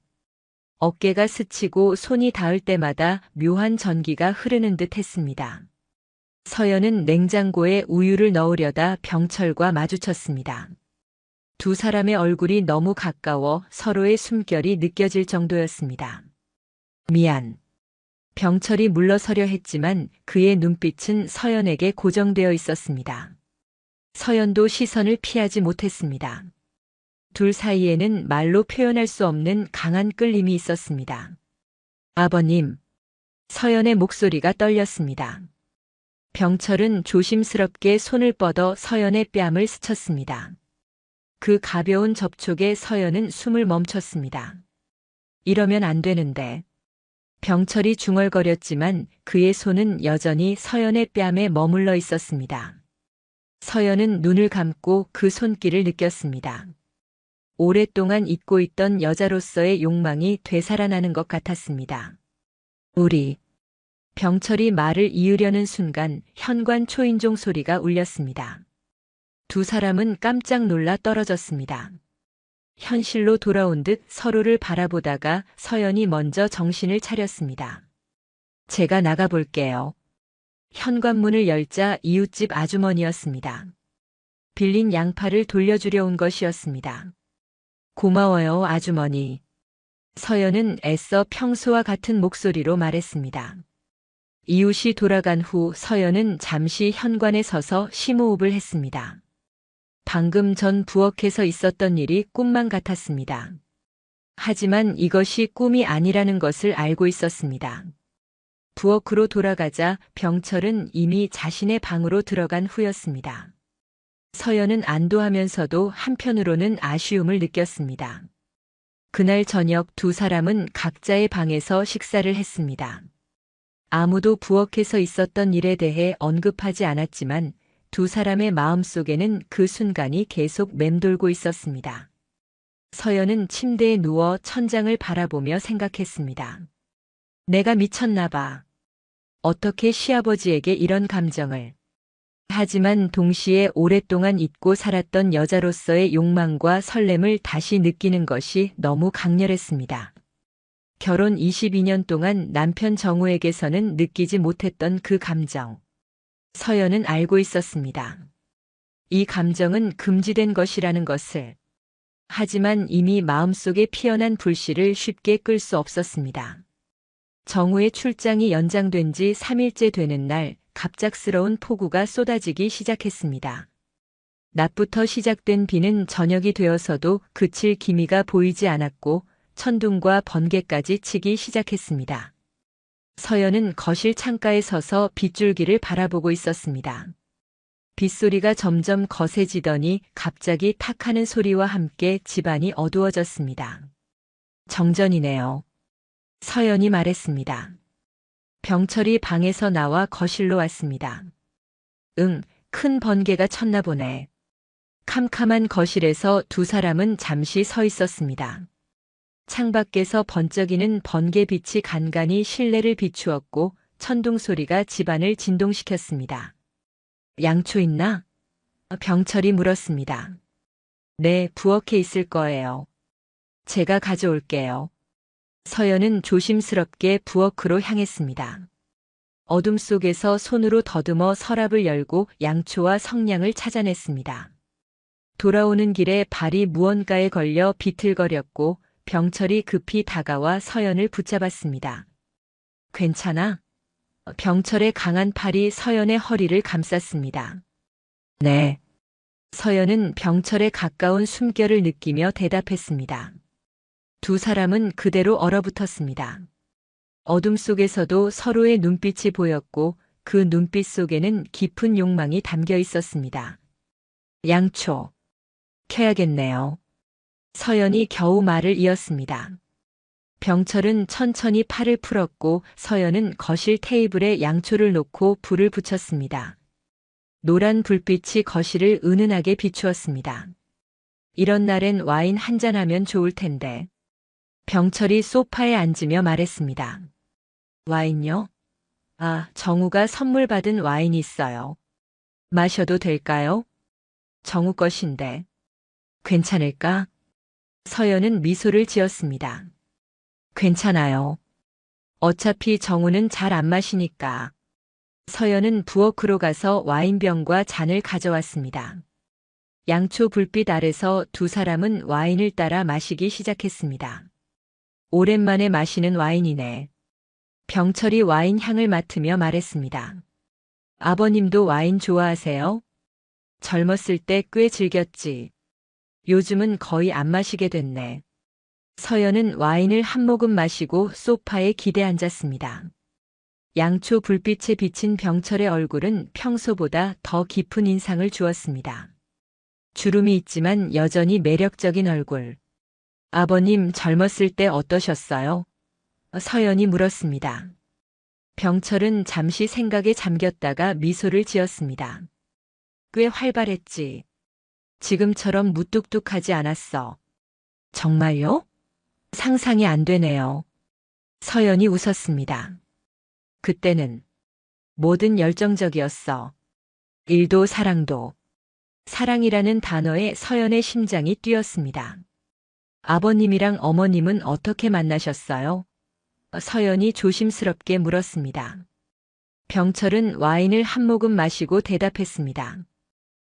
S1: 어깨가 스치고 손이 닿을 때마다 묘한 전기가 흐르는 듯 했습니다. 서연은 냉장고에 우유를 넣으려다 병철과 마주쳤습니다. 두 사람의 얼굴이 너무 가까워 서로의 숨결이 느껴질 정도였습니다. 미안. 병철이 물러서려 했지만 그의 눈빛은 서연에게 고정되어 있었습니다. 서연도 시선을 피하지 못했습니다. 둘 사이에는 말로 표현할 수 없는 강한 끌림이 있었습니다. 아버님. 서연의 목소리가 떨렸습니다. 병철은 조심스럽게 손을 뻗어 서연의 뺨을 스쳤습니다. 그 가벼운 접촉에 서연은 숨을 멈췄습니다. 이러면 안 되는데. 병철이 중얼거렸지만 그의 손은 여전히 서연의 뺨에 머물러 있었습니다. 서연은 눈을 감고 그 손길을 느꼈습니다. 오랫동안 잊고 있던 여자로서의 욕망이 되살아나는 것 같았습니다. 우리. 병철이 말을 이으려는 순간 현관 초인종 소리가 울렸습니다. 두 사람은 깜짝 놀라 떨어졌습니다. 현실로 돌아온 듯 서로를 바라보다가 서연이 먼저 정신을 차렸습니다. 제가 나가볼게요. 현관문을 열자 이웃집 아주머니였습니다. 빌린 양파를 돌려주려 온 것이었습니다. 고마워요, 아주머니. 서연은 애써 평소와 같은 목소리로 말했습니다. 이웃이 돌아간 후 서연은 잠시 현관에 서서 심호흡을 했습니다. 방금 전 부엌에서 있었던 일이 꿈만 같았습니다. 하지만 이것이 꿈이 아니라는 것을 알고 있었습니다. 부엌으로 돌아가자 병철은 이미 자신의 방으로 들어간 후였습니다. 서연은 안도하면서도 한편으로는 아쉬움을 느꼈습니다. 그날 저녁 두 사람은 각자의 방에서 식사를 했습니다. 아무도 부엌에서 있었던 일에 대해 언급하지 않았지만 두 사람의 마음속에는 그 순간이 계속 맴돌고 있었습니다. 서연은 침대에 누워 천장을 바라보며 생각했습니다. 내가 미쳤나 봐. 어떻게 시아버지에게 이런 감정을. 하지만 동시에 오랫동안 잊고 살았던 여자로서의 욕망과 설렘을 다시 느끼는 것이 너무 강렬했습니다. 결혼 22년 동안 남편 정우에게서는 느끼지 못했던 그 감정. 서연은 알고 있었습니다. 이 감정은 금지된 것이라는 것을. 하지만 이미 마음속에 피어난 불씨를 쉽게 끌 수 없었습니다. 정우의 출장이 연장된 지 3일째 되는 날 갑작스러운 폭우가 쏟아지기 시작했습니다. 낮부터 시작된 비는 저녁이 되어서도 그칠 기미가 보이지 않았고 천둥과 번개까지 치기 시작했습니다. 서연은 거실 창가에 서서 빗줄기를 바라보고 있었습니다. 빗소리가 점점 거세지더니 갑자기 탁 하는 소리와 함께 집안이 어두워졌습니다. 정전이네요. 서연이 말했습니다. 병철이 방에서 나와 거실로 왔습니다. 응, 큰 번개가 쳤나 보네. 캄캄한 거실에서 두 사람은 잠시 서 있었습니다. 창밖에서 번쩍이는 번개빛이 간간히 실내를 비추었고 천둥 소리가 집안을 진동시켰습니다. 양초 있나? 병철이 물었습니다. 네, 부엌에 있을 거예요. 제가 가져올게요. 서연은 조심스럽게 부엌으로 향했습니다. 어둠 속에서 손으로 더듬어 서랍을 열고 양초와 성냥을 찾아냈습니다. 돌아오는 길에 발이 무언가에 걸려 비틀거렸고 병철이 급히 다가와 서연을 붙잡았습니다. 괜찮아? 병철의 강한 팔이 서연의 허리를 감쌌습니다. 네. 서연은 병철의 가까운 숨결을 느끼며 대답했습니다. 두 사람은 그대로 얼어붙었습니다. 어둠 속에서도 서로의 눈빛이 보였고 그 눈빛 속에는 깊은 욕망이 담겨 있었습니다. 양초. 켜야겠네요. 서연이 겨우 말을 이었습니다. 병철은 천천히 팔을 풀었고 서연은 거실 테이블에 양초를 놓고 불을 붙였습니다. 노란 불빛이 거실을 은은하게 비추었습니다. 이런 날엔 와인 한잔하면 좋을 텐데. 병철이 소파에 앉으며 말했습니다. 와인요? 아, 정우가 선물 받은 와인이 있어요. 마셔도 될까요? 정우 것인데. 괜찮을까? 서연은 미소를 지었습니다. 괜찮아요. 어차피 정우는 잘 안 마시니까. 서연은 부엌으로 가서 와인병과 잔을 가져왔습니다. 양초 불빛 아래서 두 사람은 와인을 따라 마시기 시작했습니다. 오랜만에 마시는 와인이네. 병철이 와인 향을 맡으며 말했습니다. 아버님도 와인 좋아하세요? 젊었을 때 꽤 즐겼지. 요즘은 거의 안 마시게 됐네. 서연은 와인을 한 모금 마시고 소파에 기대 앉았습니다. 양초 불빛에 비친 병철의 얼굴은 평소보다 더 깊은 인상을 주었습니다. 주름이 있지만 여전히 매력적인 얼굴. 아버님 젊었을 때 어떠셨어요? 서연이 물었습니다. 병철은 잠시 생각에 잠겼다가 미소를 지었습니다. 꽤 활발했지. 지금처럼 무뚝뚝하지 않았어. 정말요? 상상이 안 되네요. 서연이 웃었습니다. 그때는 뭐든 열정적이었어. 일도 사랑도. 사랑이라는 단어에 서연의 심장이 뛰었습니다. 아버님이랑 어머님은 어떻게 만나셨어요? 서연이 조심스럽게 물었습니다. 병철은 와인을 한 모금 마시고 대답했습니다.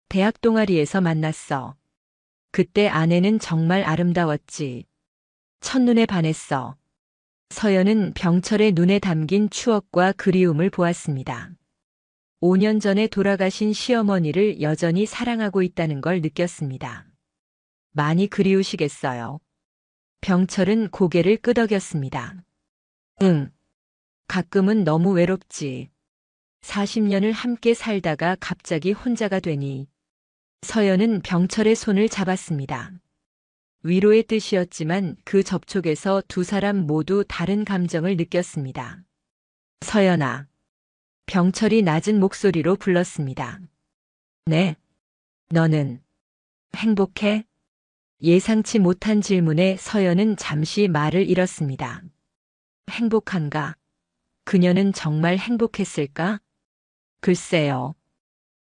S1: 대학 동아리에서 만났어. 그때 아내는 정말 아름다웠지. 첫눈에 반했어. 서연은 병철의 눈에 담긴 추억과 그리움을 보았습니다. 5년 전에 돌아가신 시어머니를 여전히 사랑하고 있다는 걸 느꼈습니다. 많이 그리우시겠어요. 병철은 고개를 끄덕였습니다. 응. 가끔은 너무 외롭지. 40년을 함께 살다가 갑자기 혼자가 되니. 서연은 병철의 손을 잡았습니다. 위로의 뜻이었지만 그 접촉에서 두 사람 모두 다른 감정을 느꼈습니다. 서연아. 병철이 낮은 목소리로 불렀습니다. 네. 너는 행복해? 예상치 못한 질문에 서연은 잠시 말을 잃었습니다. 행복한가? 그녀는 정말 행복했을까? 글쎄요.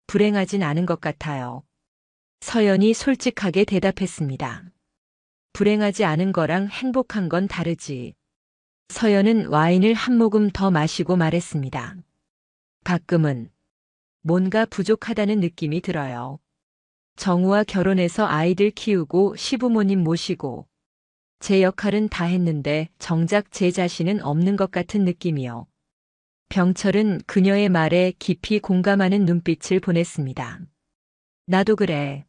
S1: 불행하진 않은 것 같아요. 서연이 솔직하게 대답했습니다. 불행하지 않은 거랑 행복한 건 다르지. 서연은 와인을 한 모금 더 마시고 말했습니다. 가끔은 뭔가 부족하다는 느낌이 들어요. 정우와 결혼해서 아이들 키우고 시부모님 모시고 제 역할은 다 했는데 정작 제 자신은 없는 것 같은 느낌이요. 병철은 그녀의 말에 깊이 공감하는 눈빛을 보냈습니다. 나도 그래.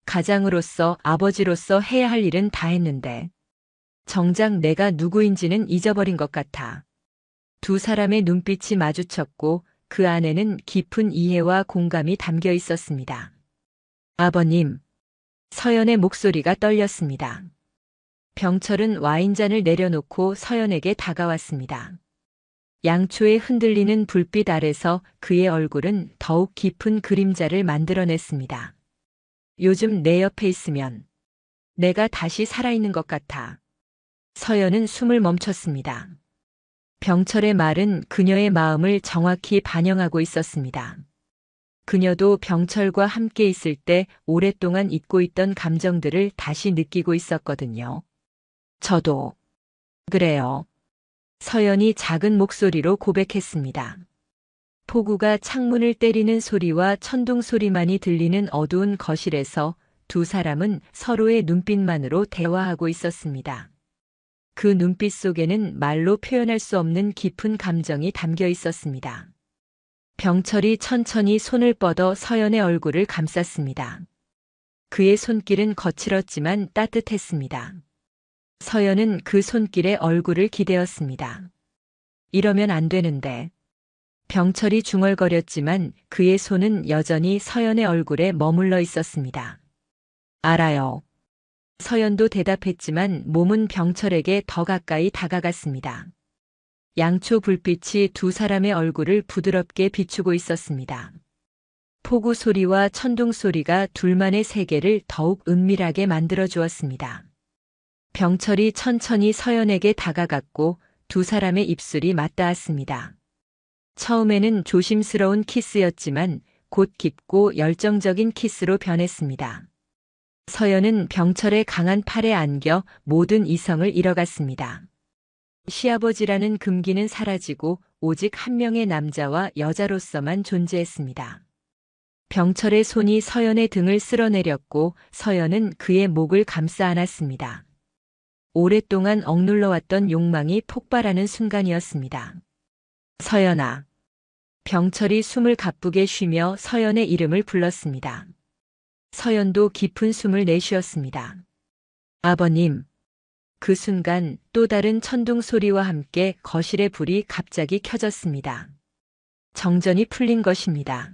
S1: 가장으로서 아버지로서 해야 할 일은 다 했는데 정작 내가 누구인지는 잊어버린 것 같아. 두 사람의 눈빛이 마주쳤고 그 안에는 깊은 이해와 공감이 담겨 있었습니다. 아버님. 서연의 목소리가 떨렸습니다. 병철은 와인잔을 내려놓고 서연에게 다가왔습니다. 양초에 흔들리는 불빛 아래서 그의 얼굴은 더욱 깊은 그림자를 만들어냈습니다. 요즘 내 옆에 있으면 내가 다시 살아있는 것 같아. 서연은 숨을 멈췄습니다. 병철의 말은 그녀의 마음을 정확히 반영하고 있었습니다. 그녀도 병철과 함께 있을 때 오랫동안 잊고 있던 감정들을 다시 느끼고 있었거든요. 저도 그래요. 서연이 작은 목소리로 고백했습니다. 폭우가 창문을 때리는 소리와 천둥 소리만이 들리는 어두운 거실에서 두 사람은 서로의 눈빛만으로 대화하고 있었습니다. 그 눈빛 속에는 말로 표현할 수 없는 깊은 감정이 담겨 있었습니다. 병철이 천천히 손을 뻗어 서연의 얼굴을 감쌌습니다. 그의 손길은 거칠었지만 따뜻했습니다. 서연은 그 손길에 얼굴을 기대었습니다. 이러면 안 되는데. 병철이 중얼거렸지만 그의 손은 여전히 서연의 얼굴에 머물러 있었습니다. 알아요. 서연도 대답했지만 몸은 병철에게 더 가까이 다가갔습니다. 양초 불빛이 두 사람의 얼굴을 부드럽게 비추고 있었습니다. 폭우 소리와 천둥 소리가 둘만의 세계를 더욱 은밀하게 만들어 주었습니다. 병철이 천천히 서연에게 다가갔고 두 사람의 입술이 맞닿았습니다. 처음에는 조심스러운 키스였지만 곧 깊고 열정적인 키스로 변했습니다. 서연은 병철의 강한 팔에 안겨 모든 이성을 잃어갔습니다. 시아버지라는 금기는 사라지고 오직 한 명의 남자와 여자로서만 존재했습니다. 병철의 손이 서연의 등을 쓸어내렸고 서연은 그의 목을 감싸 안았습니다. 오랫동안 억눌러왔던 욕망이 폭발하는 순간이었습니다. 서연아. 병철이 숨을 가쁘게 쉬며 서연의 이름을 불렀습니다. 서연도 깊은 숨을 내쉬었습니다. 아버님. 그 순간 또 다른 천둥 소리와 함께 거실의 불이 갑자기 켜졌습니다. 정전이 풀린 것입니다.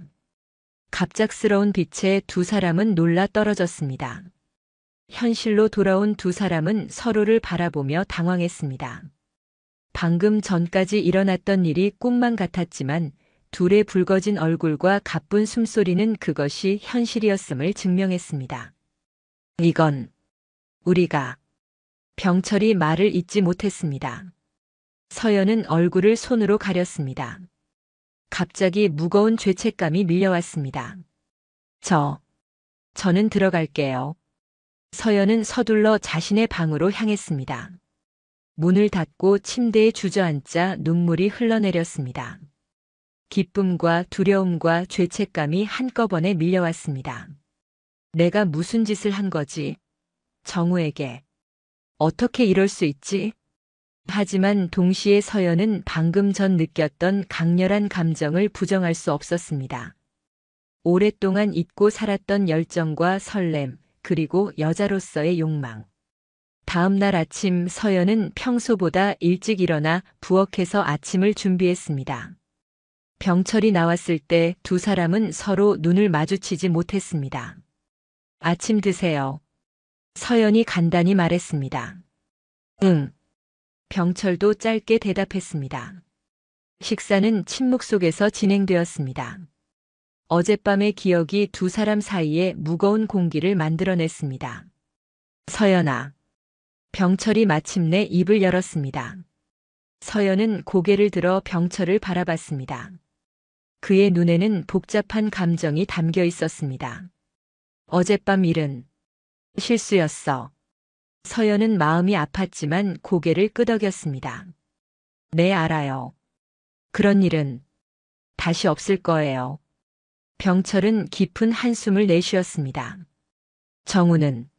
S1: 갑작스러운 빛에 두 사람은 놀라 떨어졌습니다. 현실로 돌아온 두 사람은 서로를 바라보며 당황했습니다. 방금 전까지 일어났던 일이 꿈만 같았지만 둘의 붉어진 얼굴과 가쁜 숨소리는 그것이 현실이었음을 증명했습니다. 이건 우리가 병철이 말을 잇지 못했습니다. 서연은 얼굴을 손으로 가렸습니다. 갑자기 무거운 죄책감이 밀려왔습니다. 저는 들어갈게요. 서연은 서둘러 자신의 방으로 향했습니다. 문을 닫고 침대에 주저앉자 눈물이 흘러내렸습니다. 기쁨과 두려움과 죄책감이 한꺼번에 밀려왔습니다. 내가 무슨 짓을 한 거지? 정우에게. 어떻게 이럴 수 있지? 하지만 동시에 서연은 방금 전 느꼈던 강렬한 감정을 부정할 수 없었습니다. 오랫동안 잊고 살았던 열정과 설렘, 그리고 여자로서의 욕망. 다음 날 아침 서연은 평소보다 일찍 일어나 부엌에서 아침을 준비했습니다. 병철이 나왔을 때 두 사람은 서로 눈을 마주치지 못했습니다. 아침 드세요. 서연이 간단히 말했습니다. 응. 병철도 짧게 대답했습니다. 식사는 침묵 속에서 진행되었습니다. 어젯밤의 기억이 두 사람 사이에 무거운 공기를 만들어냈습니다. 서연아. 병철이 마침내 입을 열었습니다. 서연은 고개를 들어 병철을 바라봤습니다. 그의 눈에는 복잡한 감정이 담겨 있었습니다. 어젯밤 일은 실수였어. 서연은 마음이 아팠지만 고개를 끄덕였습니다. 네, 알아요. 그런 일은 다시 없을 거예요. 병철은 깊은 한숨을 내쉬었습니다. 정우는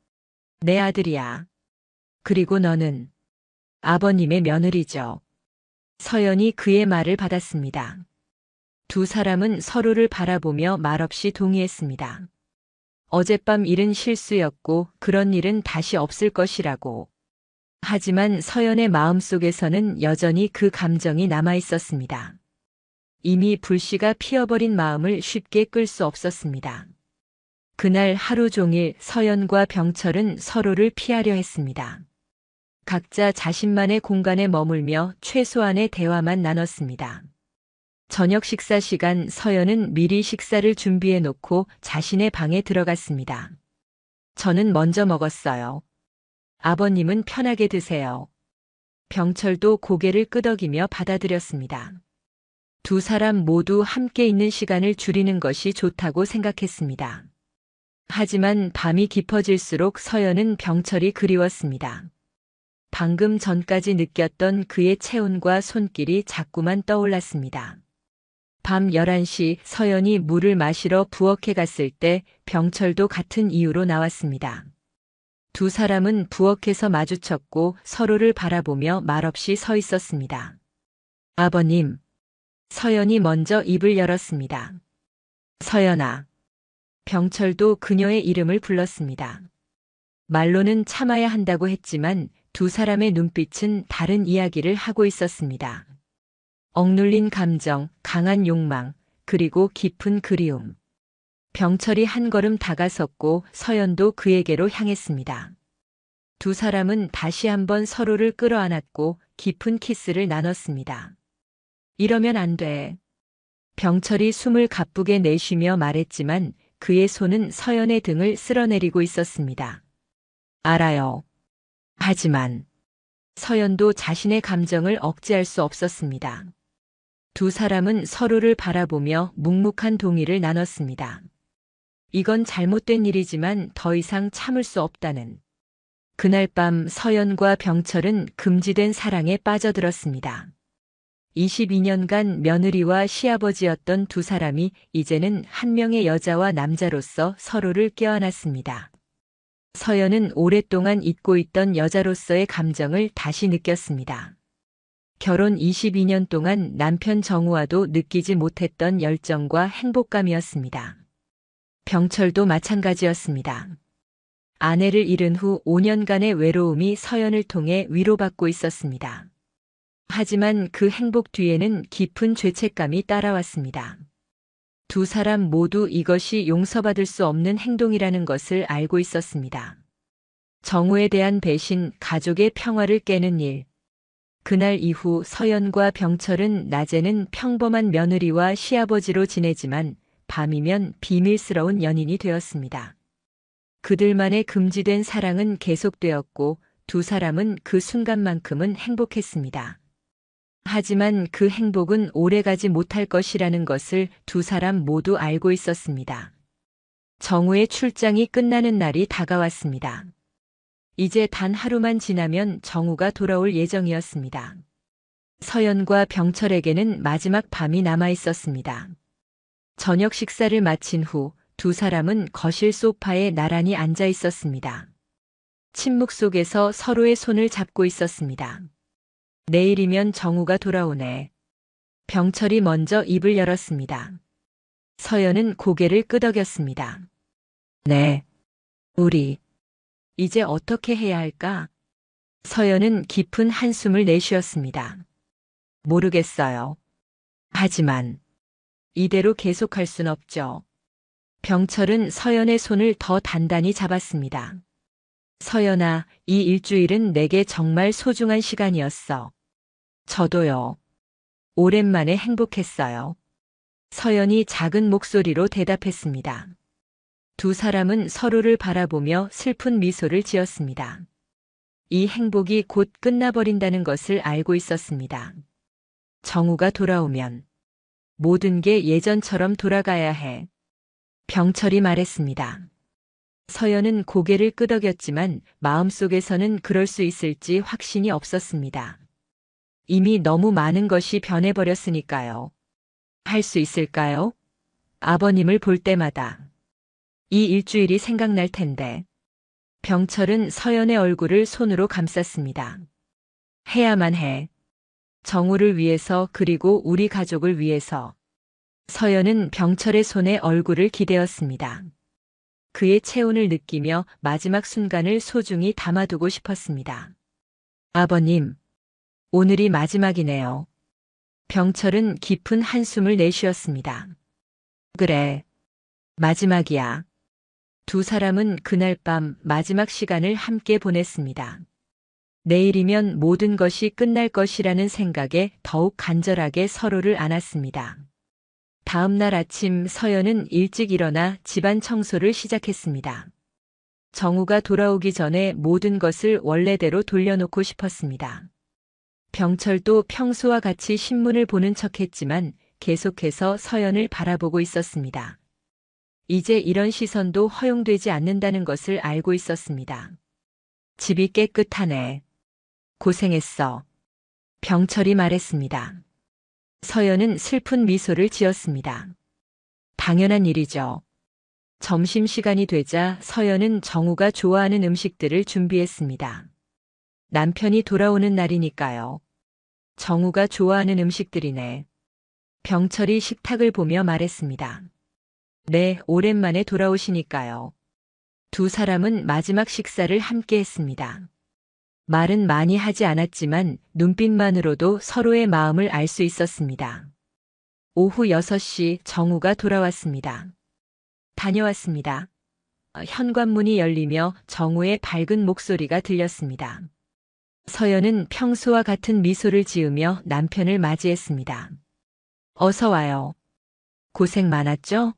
S1: 내 아들이야. 그리고 너는 아버님의 며느리죠. 서연이 그의 말을 받았습니다. 두 사람은 서로를 바라보며 말없이 동의했습니다. 어젯밤 일은 실수였고 그런 일은 다시 없을 것이라고. 하지만 서연의 마음속에서는 여전히 그 감정이 남아 있었습니다. 이미 불씨가 피어버린 마음을 쉽게 끌 수 없었습니다. 그날 하루 종일 서연과 병철은 서로를 피하려 했습니다. 각자 자신만의 공간에 머물며 최소한의 대화만 나눴습니다. 저녁 식사 시간 서연은 미리 식사를 준비해 놓고 자신의 방에 들어갔습니다. 저는 먼저 먹었어요. 아버님은 편하게 드세요. 병철도 고개를 끄덕이며 받아들였습니다. 두 사람 모두 함께 있는 시간을 줄이는 것이 좋다고 생각했습니다. 하지만 밤이 깊어질수록 서연은 병철이 그리웠습니다. 방금 전까지 느꼈던 그의 체온과 손길이 자꾸만 떠올랐습니다. 밤 11시 서연이 물을 마시러 부엌에 갔을 때 병철도 같은 이유로 나왔습니다. 두 사람은 부엌에서 마주쳤고 서로를 바라보며 말없이 서 있었습니다. 아버님. 서연이 먼저 입을 열었습니다. 서연아. 병철도 그녀의 이름을 불렀습니다. 말로는 참아야 한다고 했지만 두 사람의 눈빛은 다른 이야기를 하고 있었습니다. 억눌린 감정, 강한 욕망, 그리고 깊은 그리움. 병철이 한 걸음 다가섰고 서연도 그에게로 향했습니다. 두 사람은 다시 한번 서로를 끌어안았고 깊은 키스를 나눴습니다. 이러면 안 돼. 병철이 숨을 가쁘게 내쉬며 말했지만 그의 손은 서연의 등을 쓸어내리고 있었습니다. 알아요. 하지만 서연도 자신의 감정을 억제할 수 없었습니다. 두 사람은 서로를 바라보며 묵묵한 동의를 나눴습니다. 이건 잘못된 일이지만 더 이상 참을 수 없다는. 그날 밤 서연과 병철은 금지된 사랑에 빠져들었습니다. 22년간 며느리와 시아버지였던 두 사람이 이제는 한 명의 여자와 남자로서 서로를 껴안았습니다. 서연은 오랫동안 잊고 있던 여자로서의 감정을 다시 느꼈습니다. 결혼 22년 동안 남편 정우와도 느끼지 못했던 열정과 행복감이었습니다. 병철도 마찬가지였습니다. 아내를 잃은 후 5년간의 외로움이 서연을 통해 위로받고 있었습니다. 하지만 그 행복 뒤에는 깊은 죄책감이 따라왔습니다. 두 사람 모두 이것이 용서받을 수 없는 행동이라는 것을 알고 있었습니다. 정우에 대한 배신, 가족의 평화를 깨는 일. 그날 이후 서연과 병철은 낮에는 평범한 며느리와 시아버지로 지내지만 밤이면 비밀스러운 연인이 되었습니다. 그들만의 금지된 사랑은 계속되었고 두 사람은 그 순간만큼은 행복했습니다. 하지만 그 행복은 오래가지 못할 것이라는 것을 두 사람 모두 알고 있었습니다. 정우의 출장이 끝나는 날이 다가왔습니다. 이제 단 하루만 지나면 정우가 돌아올 예정이었습니다. 서연과 병철에게는 마지막 밤이 남아 있었습니다. 저녁 식사를 마친 후 두 사람은 거실 소파에 나란히 앉아 있었습니다. 침묵 속에서 서로의 손을 잡고 있었습니다. 내일이면 정우가 돌아오네. 병철이 먼저 입을 열었습니다. 서연은 고개를 끄덕였습니다. 네. 우리 이제 어떻게 해야 할까? 서연은 깊은 한숨을 내쉬었습니다. 모르겠어요. 하지만 이대로 계속할 순 없죠. 병철은 서연의 손을 더 단단히 잡았습니다. 서연아, 이 일주일은 내게 정말 소중한 시간이었어. 저도요. 오랜만에 행복했어요. 서연이 작은 목소리로 대답했습니다. 두 사람은 서로를 바라보며 슬픈 미소를 지었습니다. 이 행복이 곧 끝나버린다는 것을 알고 있었습니다. 정우가 돌아오면 모든 게 예전처럼 돌아가야 해. 병철이 말했습니다. 서연은 고개를 끄덕였지만 마음속에서는 그럴 수 있을지 확신이 없었습니다. 이미 너무 많은 것이 변해버렸으니까요. 할 수 있을까요? 아버님을 볼 때마다 이 일주일이 생각날 텐데. 병철은 서연의 얼굴을 손으로 감쌌습니다. 해야만 해. 정우를 위해서 그리고 우리 가족을 위해서. 서연은 병철의 손에 얼굴을 기대었습니다. 그의 체온을 느끼며 마지막 순간을 소중히 담아두고 싶었습니다. 아버님, 오늘이 마지막이네요. 병철은 깊은 한숨을 내쉬었습니다. 그래, 마지막이야. 두 사람은 그날 밤 마지막 시간을 함께 보냈습니다. 내일이면 모든 것이 끝날 것이라는 생각에 더욱 간절하게 서로를 안았습니다. 다음 날 아침 서연은 일찍 일어나 집안 청소를 시작했습니다. 정우가 돌아오기 전에 모든 것을 원래대로 돌려놓고 싶었습니다. 병철도 평소와 같이 신문을 보는 척했지만 계속해서 서연을 바라보고 있었습니다. 이제 이런 시선도 허용되지 않는다는 것을 알고 있었습니다. 집이 깨끗하네. 고생했어. 병철이 말했습니다. 서연은 슬픈 미소를 지었습니다. 당연한 일이죠. 점심시간이 되자 서연은 정우가 좋아하는 음식들을 준비했습니다. 남편이 돌아오는 날이니까요. 정우가 좋아하는 음식들이네. 병철이 식탁을 보며 말했습니다. 네, 오랜만에 돌아오시니까요. 두 사람은 마지막 식사를 함께 했습니다. 말은 많이 하지 않았지만 눈빛만으로도 서로의 마음을 알 수 있었습니다. 오후 6시 정우가 돌아왔습니다. 다녀왔습니다. 현관문이 열리며 정우의 밝은 목소리가 들렸습니다. 서연은 평소와 같은 미소를 지으며 남편을 맞이했습니다. 어서 와요. 고생 많았죠?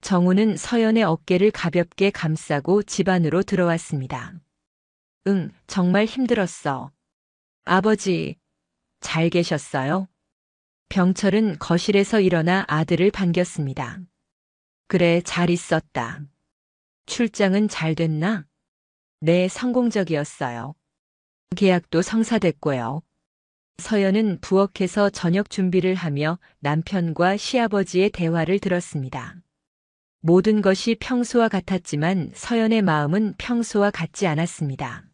S1: 정우는 서연의 어깨를 가볍게 감싸고 집 안으로 들어왔습니다. 응, 정말 힘들었어. 아버지, 잘 계셨어요? 병철은 거실에서 일어나 아들을 반겼습니다. 그래, 잘 있었다. 출장은 잘 됐나? 네, 성공적이었어요. 계약도 성사됐고요. 서연은 부엌에서 저녁 준비를 하며 남편과 시아버지의 대화를 들었습니다. 모든 것이 평소와 같았지만 서연의 마음은 평소와 같지 않았습니다.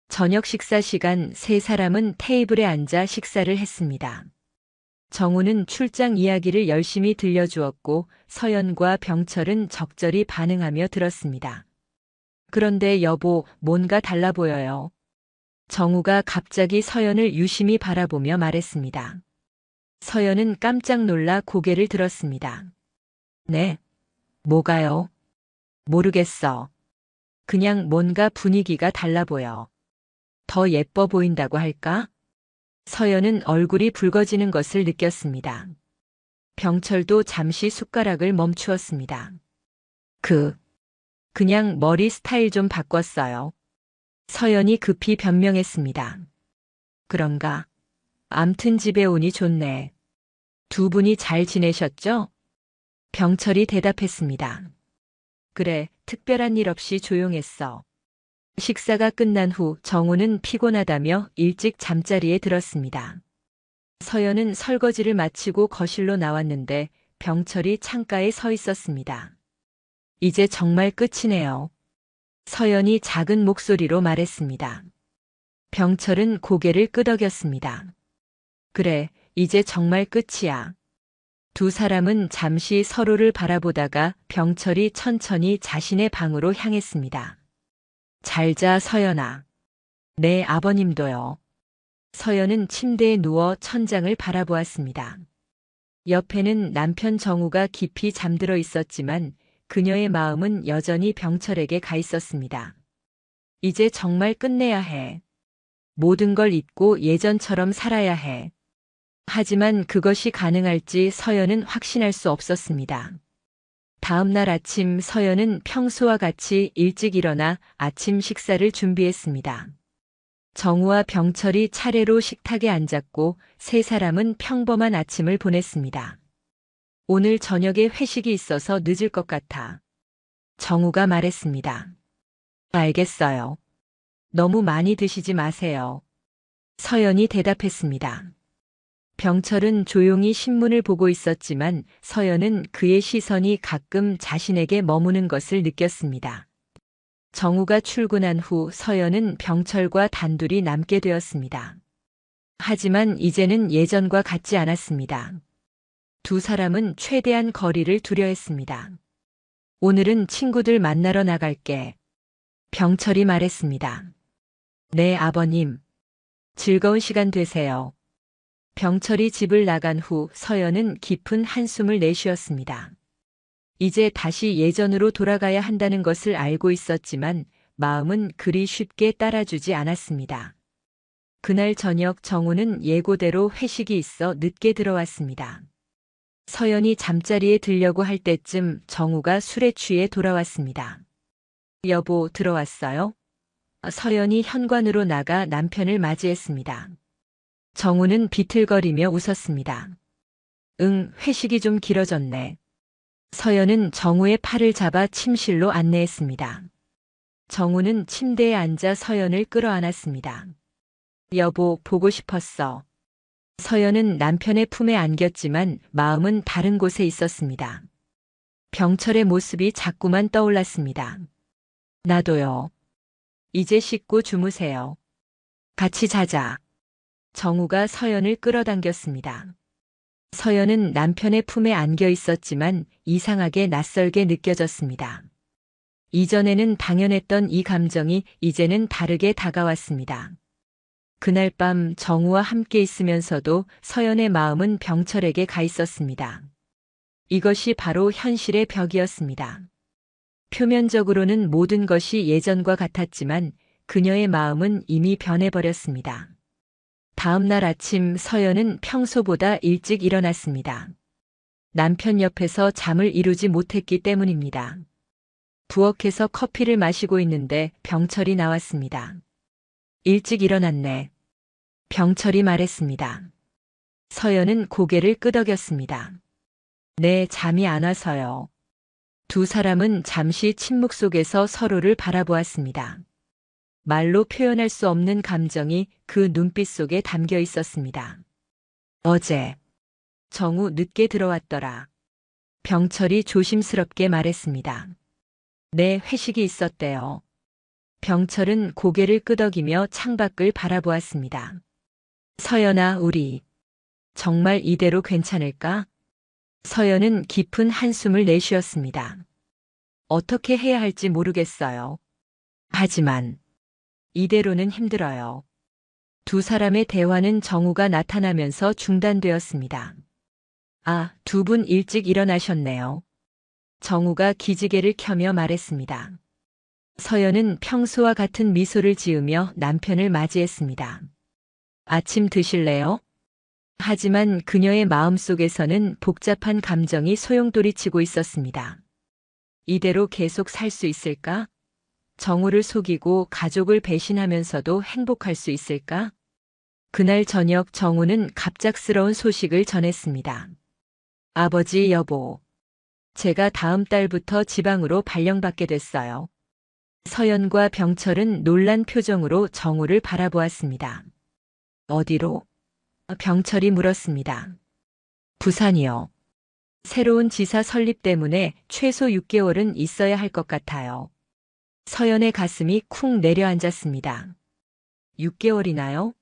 S1: 저녁 식사 시간 세 사람은 테이블에 앉아 식사를 했습니다. 정우는 출장 이야기를 열심히 들려주었고 서연과 병철은 적절히 반응하며 들었습니다. 그런데 여보, 뭔가 달라 보여요. 정우가 갑자기 서연을 유심히 바라보며 말했습니다. 서연은 깜짝 놀라 고개를 들었습니다. 네? 뭐가요? 모르겠어. 그냥 뭔가 분위기가 달라 보여. 더 예뻐 보인다고 할까? 서연은 얼굴이 붉어지는 것을 느꼈습니다. 병철도 잠시 숟가락을 멈추었습니다. 그냥 머리 스타일 좀 바꿨어요. 서연이 급히 변명했습니다. 그런가? 암튼 집에 오니 좋네. 두 분이 잘 지내셨죠? 병철이 대답했습니다. 그래, 특별한 일 없이 조용했어. 식사가 끝난 후 정우는 피곤하다며 일찍 잠자리에 들었습니다. 서연은 설거지를 마치고 거실로 나왔는데 병철이 창가에 서 있었습니다. 이제 정말 끝이네요. 서연이 작은 목소리로 말했습니다. 병철은 고개를 끄덕였습니다. 그래, 이제 정말 끝이야. 두 사람은 잠시 서로를 바라보다가 병철이 천천히 자신의 방으로 향했습니다. 잘 자, 서연아. 네, 아버님도요. 서연은 침대에 누워 천장을 바라보았습니다. 옆에는 남편 정우가 깊이 잠들어 있었지만 그녀의 마음은 여전히 병철에게 가 있었습니다. 이제 정말 끝내야 해. 모든 걸 잊고 예전처럼 살아야 해. 하지만 그것이 가능할지 서연은 확신할 수 없었습니다. 다음 날 아침 서연은 평소와 같이 일찍 일어나 아침 식사를 준비했습니다. 정우와 병철이 차례로 식탁에 앉았고 세 사람은 평범한 아침을 보냈습니다. 오늘 저녁에 회식이 있어서 늦을 것 같아. 정우가 말했습니다. 알겠어요. 너무 많이 드시지 마세요. 서연이 대답했습니다. 병철은 조용히 신문을 보고 있었지만 서연은 그의 시선이 가끔 자신에게 머무는 것을 느꼈습니다. 정우가 출근한 후 서연은 병철과 단둘이 남게 되었습니다. 하지만 이제는 예전과 같지 않았습니다. 두 사람은 최대한 거리를 두려 했습니다. 오늘은 친구들 만나러 나갈게. 병철이 말했습니다. 네, 아버님. 즐거운 시간 되세요. 병철이 집을 나간 후 서연은 깊은 한숨을 내쉬었습니다. 이제 다시 예전으로 돌아가야 한다는 것을 알고 있었지만 마음은 그리 쉽게 따라주지 않았습니다. 그날 저녁 정우는 예고대로 회식이 있어 늦게 들어왔습니다. 서연이 잠자리에 들려고 할 때쯤 정우가 술에 취해 돌아왔습니다. 여보, 들어왔어요? 서연이 현관으로 나가 남편을 맞이했습니다. 정우는 비틀거리며 웃었습니다. 응, 회식이 좀 길어졌네. 서연은 정우의 팔을 잡아 침실로 안내했습니다. 정우는 침대에 앉아 서연을 끌어안았습니다. 여보, 보고 싶었어. 서연은 남편의 품에 안겼지만 마음은 다른 곳에 있었습니다. 병철의 모습이 자꾸만 떠올랐습니다. 나도요. 이제 씻고 주무세요. 같이 자자. 정우가 서연을 끌어당겼습니다. 서연은 남편의 품에 안겨 있었지만 이상하게 낯설게 느껴졌습니다. 이전에는 당연했던 이 감정이 이제는 다르게 다가왔습니다. 그날 밤 정우와 함께 있으면서도 서연의 마음은 병철에게 가 있었습니다. 이것이 바로 현실의 벽이었습니다. 표면적으로는 모든 것이 예전과 같았지만 그녀의 마음은 이미 변해버렸습니다. 다음 날 아침 서연은 평소보다 일찍 일어났습니다. 남편 옆에서 잠을 이루지 못했기 때문입니다. 부엌에서 커피를 마시고 있는데 병철이 나왔습니다. 일찍 일어났네. 병철이 말했습니다. 서연은 고개를 끄덕였습니다. 네, 잠이 안 와서요. 두 사람은 잠시 침묵 속에서 서로를 바라보았습니다. 말로 표현할 수 없는 감정이 그 눈빛 속에 담겨 있었습니다. 어제 정우 늦게 들어왔더라. 병철이 조심스럽게 말했습니다. 네, 회식이 있었대요. 병철은 고개를 끄덕이며 창밖을 바라보았습니다. 서연아, 우리 정말 이대로 괜찮을까? 서연은 깊은 한숨을 내쉬었습니다. 어떻게 해야 할지 모르겠어요. 하지만 이대로는 힘들어요. 두 사람의 대화는 정우가 나타나면서 중단되었습니다. 아, 두 분 일찍 일어나셨네요. 정우가 기지개를 켜며 말했습니다. 서연은 평소와 같은 미소를 지으며 남편을 맞이했습니다. 아침 드실래요? 하지만 그녀의 마음속에서는 복잡한 감정이 소용돌이치고 있었습니다. 이대로 계속 살 수 있을까? 정우를 속이고 가족을 배신하면서도 행복할 수 있을까? 그날 저녁 정우는 갑작스러운 소식을 전했습니다. 아버지, 여보. 제가 다음 달부터 지방으로 발령받게 됐어요. 서연과 병철은 놀란 표정으로 정우를 바라보았습니다. 어디로? 병철이 물었습니다. 부산이요. 새로운 지사 설립 때문에 최소 6개월은 있어야 할 것 같아요. 서연의 가슴이 쿵 내려앉았습니다. 6개월이나요?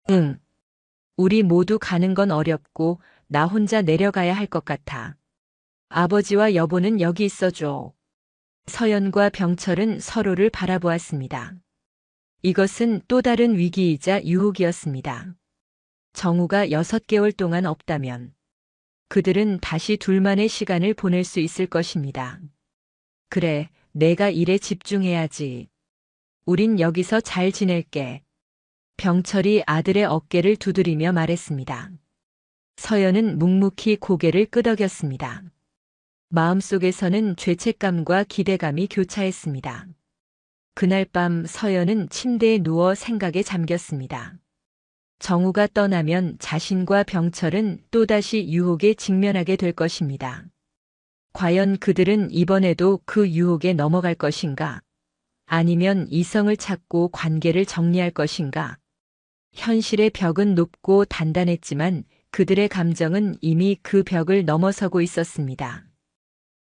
S1: 응. 우리 모두 가는 건 어렵고 나 혼자 내려가야 할 것 같아. 아버지와 여보는 여기 있어줘. 서연과 병철은 서로를 바라보았습니다. 이것은 또 다른 위기이자 유혹이었습니다. 정우가 6개월 동안 없다면 그들은 다시 둘만의 시간을 보낼 수 있을 것입니다. 그래, 내가 일에 집중해야지. 우린 여기서 잘 지낼게. 병철이 아들의 어깨를 두드리며 말했습니다. 서연은 묵묵히 고개를 끄덕였습니다. 마음속에서는 죄책감과 기대감이 교차했습니다. 그날 밤 서연은 침대에 누워 생각에 잠겼습니다. 정우가 떠나면 자신과 병철은 또다시 유혹에 직면하게 될 것입니다. 과연 그들은 이번에도 그 유혹에 넘어갈 것인가? 아니면 이성을 찾고 관계를 정리할 것인가? 현실의 벽은 높고 단단했지만 그들의 감정은 이미 그 벽을 넘어서고 있었습니다.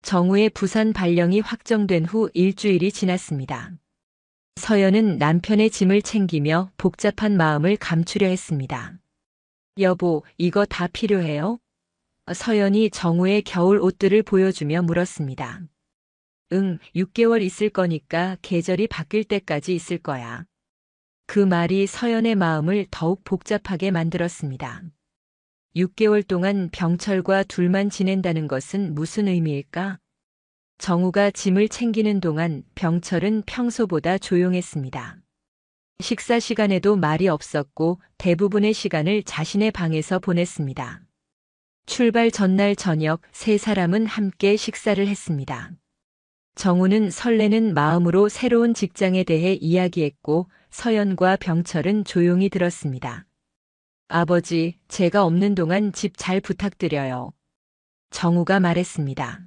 S1: 정우의 부산 발령이 확정된 후 일주일이 지났습니다. 서연은 남편의 짐을 챙기며 복잡한 마음을 감추려 했습니다. 여보, 이거 다 필요해요? 서연이 정우의 겨울 옷들을 보여주며 물었습니다. 응, 6개월 있을 거니까 계절이 바뀔 때까지 있을 거야. 그 말이 서연의 마음을 더욱 복잡하게 만들었습니다. 6개월 동안 병철과 둘만 지낸다는 것은 무슨 의미일까? 정우가 짐을 챙기는 동안 병철은 평소보다 조용했습니다. 식사 시간에도 말이 없었고 대부분의 시간을 자신의 방에서 보냈습니다. 출발 전날 저녁 세 사람은 함께 식사를 했습니다. 정우는 설레는 마음으로 새로운 직장에 대해 이야기했고 서연과 병철은 조용히 들었습니다. 아버지, 제가 없는 동안 집 잘 부탁드려요. 정우가 말했습니다.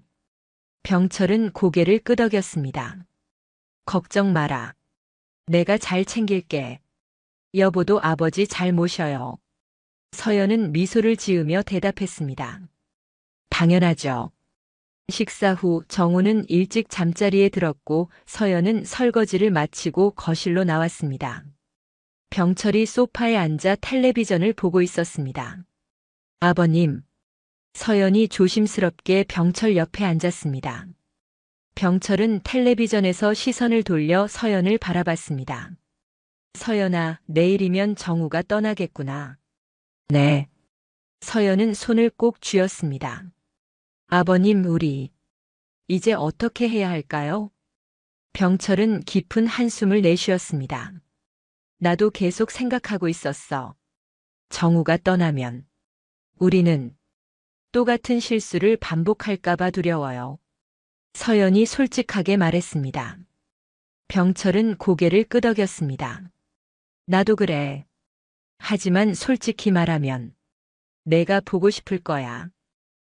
S1: 병철은 고개를 끄덕였습니다. 걱정 마라. 내가 잘 챙길게. 여보도 아버지 잘 모셔요. 서연은 미소를 지으며 대답했습니다. 당연하죠. 식사 후 정우는 일찍 잠자리에 들었고 서연은 설거지를 마치고 거실로 나왔습니다. 병철이 소파에 앉아 텔레비전을 보고 있었습니다. 아버님. 서연이 조심스럽게 병철 옆에 앉았습니다. 병철은 텔레비전에서 시선을 돌려 서연을 바라봤습니다. 서연아, 내일이면 정우가 떠나겠구나. 네. 서연은 손을 꼭 쥐었습니다. 아버님, 우리 이제 어떻게 해야 할까요? 병철은 깊은 한숨을 내쉬었습니다. 나도 계속 생각하고 있었어. 정우가 떠나면 우리는 또 같은 실수를 반복할까봐 두려워요. 서연이 솔직하게 말했습니다. 병철은 고개를 끄덕였습니다. 나도 그래. 하지만 솔직히 말하면 내가 보고 싶을 거야.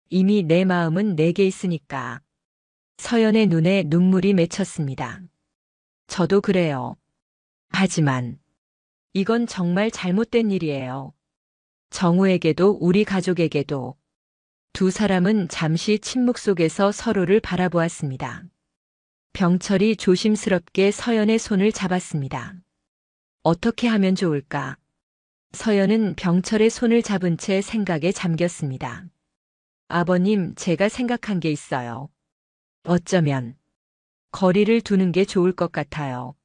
S1: 이미 내 마음은 내게 있으니까. 서연의 눈에 눈물이 맺혔습니다. 저도 그래요. 하지만 이건 정말 잘못된 일이에요. 정우에게도 우리 가족에게도. 두 사람은 잠시 침묵 속에서 서로를 바라보았습니다. 병철이 조심스럽게 서연의 손을 잡았습니다. 어떻게 하면 좋을까? 서연은 병철의 손을 잡은 채 생각에 잠겼습니다. 아버님, 제가 생각한 게 있어요. 어쩌면 거리를 두는 게 좋을 것 같아요.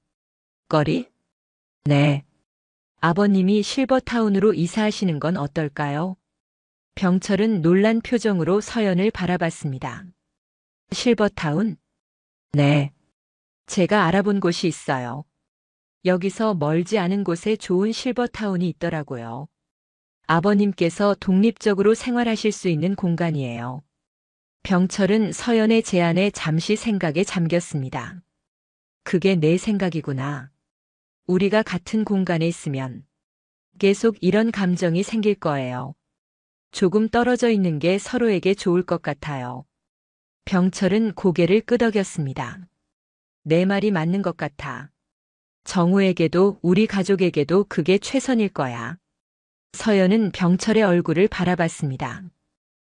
S1: 거리? 네. 아버님이 실버타운으로 이사하시는 건 어떨까요? 병철은 놀란 표정으로 서연을 바라봤습니다. 실버타운? 네. 제가 알아본 곳이 있어요. 여기서 멀지 않은 곳에 좋은 실버타운이 있더라고요. 아버님께서 독립적으로 생활하실 수 있는 공간이에요. 병철은 서연의 제안에 잠시 생각에 잠겼습니다. 그게 내 생각이구나. 우리가 같은 공간에 있으면 계속 이런 감정이 생길 거예요. 조금 떨어져 있는 게 서로에게 좋을 것 같아요. 병철은 고개를 끄덕였습니다. 내 말이 맞는 것 같아. 정우에게도 우리 가족에게도 그게 최선일 거야. 서연은 병철의 얼굴을 바라봤습니다.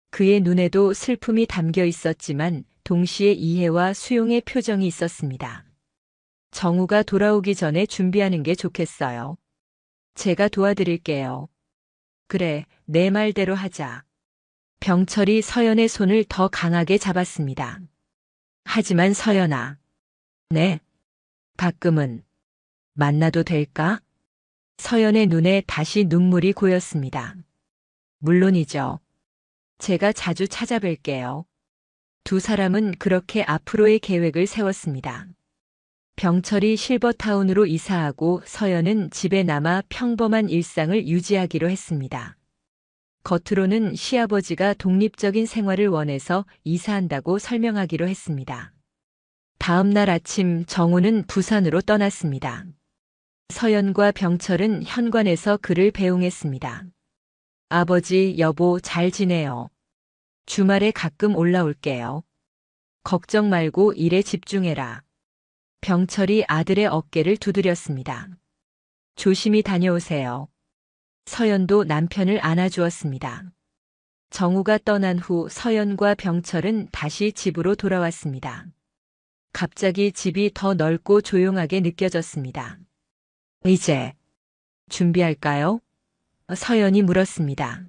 S1: 그의 눈에도 슬픔이 담겨 있었지만 동시에 이해와 수용의 표정이 있었습니다. 정우가 돌아오기 전에 준비하는 게 좋겠어요. 제가 도와드릴게요. 그래, 내 말대로 하자. 병철이 서연의 손을 더 강하게 잡았습니다. 하지만 서연아. 네. 가끔은 만나도 될까? 서연의 눈에 다시 눈물이 고였습니다. 물론이죠. 제가 자주 찾아뵐게요. 두 사람은 그렇게 앞으로의 계획을 세웠습니다. 병철이 실버타운으로 이사하고 서연은 집에 남아 평범한 일상을 유지하기로 했습니다. 겉으로는 시아버지가 독립적인 생활을 원해서 이사한다고 설명하기로 했습니다. 다음 날 아침 정우는 부산으로 떠났습니다. 서연과 병철은 현관에서 그를 배웅했습니다. 아버지, 여보, 잘 지내요. 주말에 가끔 올라올게요. 걱정 말고 일에 집중해라. 병철이 아들의 어깨를 두드렸습니다. 조심히 다녀오세요. 서연도 남편을 안아주었습니다. 정우가 떠난 후 서연과 병철은 다시 집으로 돌아왔습니다. 갑자기 집이 더 넓고 조용하게 느껴졌습니다. 이제 준비할까요? 서연이 물었습니다.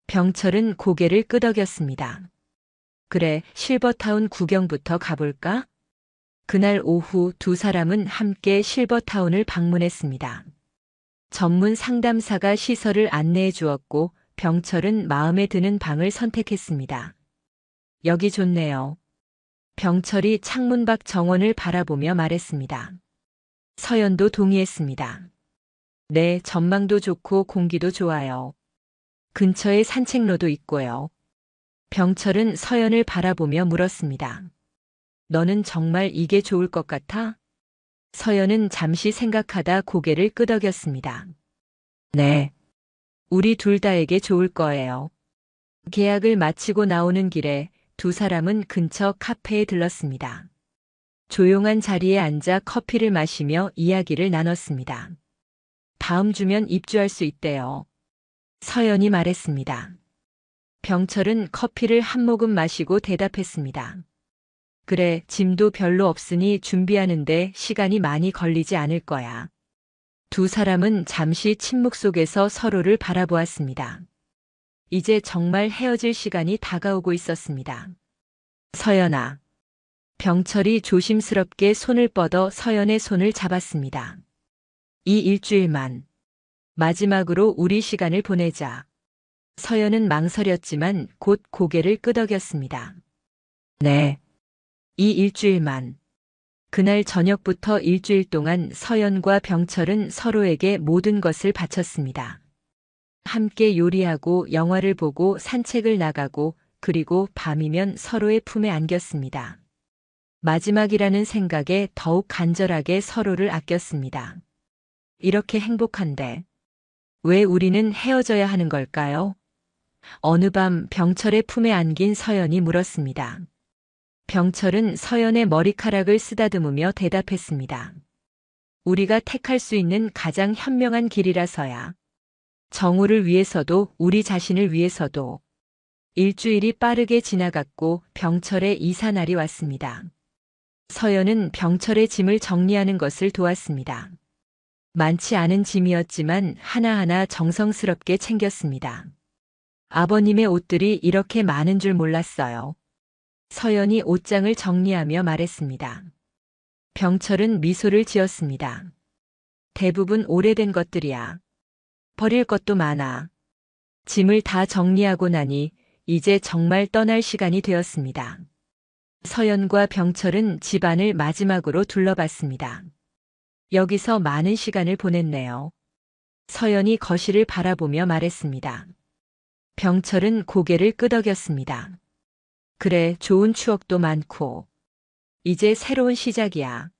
S1: 병철은 고개를 끄덕였습니다. 그래, 실버타운 구경부터 가볼까? 그날 오후 두 사람은 함께 실버타운을 방문했습니다. 전문 상담사가 시설을 안내해 주었고 병철은 마음에 드는 방을 선택했습니다. 여기 좋네요. 병철이 창문 밖 정원을 바라보며 말했습니다. 서연도 동의했습니다. 네, 전망도 좋고 공기도 좋아요. 근처에 산책로도 있고요. 병철은 서연을 바라보며 물었습니다. 너는 정말 이게 좋을 것 같아? 서연은 잠시 생각하다 고개를 끄덕였습니다. 네. 우리 둘 다에게 좋을 거예요. 계약을 마치고 나오는 길에 두 사람은 근처 카페에 들렀습니다. 조용한 자리에 앉아 커피를 마시며 이야기를 나눴습니다. 다음 주면 입주할 수 있대요. 서연이 말했습니다. 병철은 커피를 한 모금 마시고 대답했습니다. 그래, 짐도 별로 없으니 준비하는데 시간이 많이 걸리지 않을 거야. 두 사람은 잠시 침묵 속에서 서로를 바라보았습니다. 이제 정말 헤어질 시간이 다가오고 있었습니다. 서연아. 병철이 조심스럽게 손을 뻗어 서연의 손을 잡았습니다. 이 일주일만 마지막으로 우리 시간을 보내자. 서연은 망설였지만 곧 고개를 끄덕였습니다. 네. 이 일주일만. 그날 저녁부터 일주일 동안 서연과 병철은 서로에게 모든 것을 바쳤습니다. 함께 요리하고 영화를 보고 산책을 나가고 그리고 밤이면 서로의 품에 안겼습니다. 마지막이라는 생각에 더욱 간절하게 서로를 아꼈습니다. 이렇게 행복한데 왜 우리는 헤어져야 하는 걸까요? 어느 밤 병철의 품에 안긴 서연이 물었습니다. 병철은 서연의 머리카락을 쓰다듬으며 대답했습니다. 우리가 택할 수 있는 가장 현명한 길이라서야. 정우를 위해서도 우리 자신을 위해서도. 일주일이 빠르게 지나갔고 병철의 이사날이 왔습니다. 서연은 병철의 짐을 정리하는 것을 도왔습니다. 많지 않은 짐이었지만 하나하나 정성스럽게 챙겼습니다. 아버님의 옷들이 이렇게 많은 줄 몰랐어요. 서연이 옷장을 정리하며 말했습니다. 병철은 미소를 지었습니다. 대부분 오래된 것들이야. 버릴 것도 많아. 짐을 다 정리하고 나니 이제 정말 떠날 시간이 되었습니다. 서연과 병철은 집안을 마지막으로 둘러봤습니다. 여기서 많은 시간을 보냈네요. 서연이 거실을 바라보며 말했습니다. 병철은 고개를 끄덕였습니다. 그래, 좋은 추억도 많고. 이제 새로운 시작이야.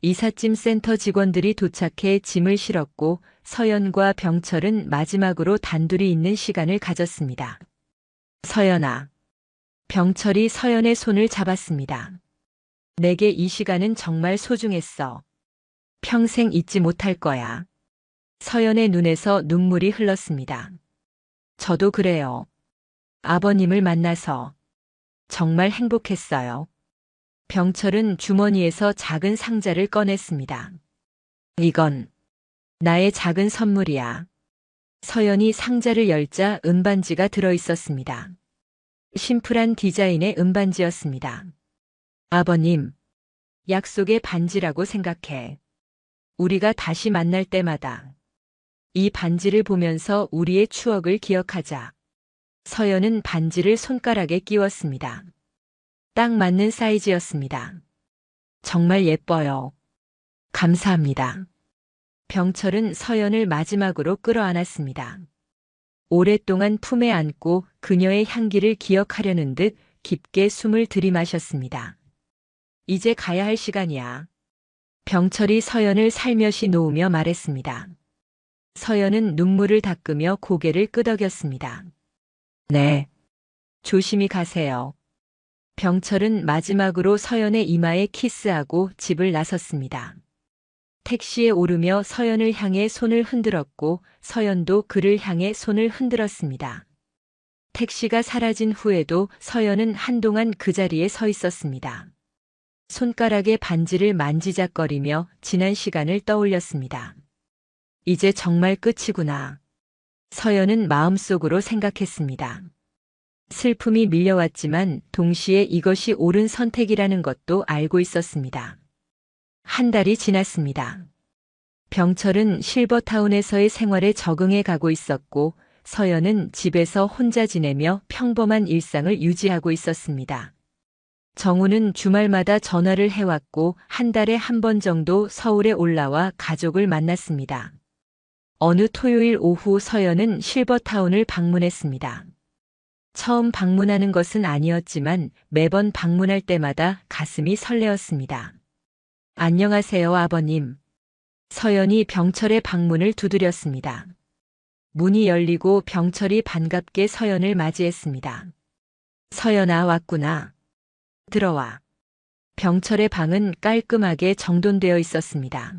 S1: 이삿짐 센터 직원들이 도착해 짐을 실었고 서연과 병철은 마지막으로 단둘이 있는 시간을 가졌습니다. 서연아. 병철이 서연의 손을 잡았습니다. 내게 이 시간은 정말 소중했어. 평생 잊지 못할 거야. 서연의 눈에서 눈물이 흘렀습니다. 저도 그래요. 아버님을 만나서 정말 행복했어요. 병철은 주머니에서 작은 상자를 꺼냈습니다. 이건 나의 작은 선물이야. 서연이 상자를 열자 은반지가 들어있었습니다. 심플한 디자인의 은반지였습니다. 아버님, 약속의 반지라고 생각해. 우리가 다시 만날 때마다 이 반지를 보면서 우리의 추억을 기억하자. 서연은 반지를 손가락에 끼웠습니다. 딱 맞는 사이즈였습니다. 정말 예뻐요. 감사합니다. 병철은 서연을 마지막으로 끌어안았습니다. 오랫동안 품에 안고 그녀의 향기를 기억하려는 듯 깊게 숨을 들이마셨습니다. 이제 가야 할 시간이야. 병철이 서연을 살며시 놓으며 말했습니다. 서연은 눈물을 닦으며 고개를 끄덕였습니다. 네. 조심히 가세요. 병철은 마지막으로 서연의 이마에 키스하고 집을 나섰습니다. 택시에 오르며 서연을 향해 손을 흔들었고 서연도 그를 향해 손을 흔들었습니다. 택시가 사라진 후에도 서연은 한동안 그 자리에 서 있었습니다. 손가락에 반지를 만지작거리며 지난 시간을 떠올렸습니다. 이제 정말 끝이구나. 서연은 마음속으로 생각했습니다. 슬픔이 밀려왔지만 동시에 이것이 옳은 선택이라는 것도 알고 있었습니다. 한 달이 지났습니다. 병철은 실버타운에서의 생활에 적응해 가고 있었고 서연은 집에서 혼자 지내며 평범한 일상을 유지하고 있었습니다. 정우는 주말마다 전화를 해왔고 한 달에 한 번 정도 서울에 올라와 가족을 만났습니다. 어느 토요일 오후 서연은 실버타운을 방문했습니다. 처음 방문하는 것은 아니었지만 매번 방문할 때마다 가슴이 설레었습니다. 안녕하세요, 아버님. 서연이 병철의 방문을 두드렸습니다. 문이 열리고 병철이 반갑게 서연을 맞이했습니다. 서연아, 왔구나. 들어와. 병철의 방은 깔끔하게 정돈되어 있었습니다.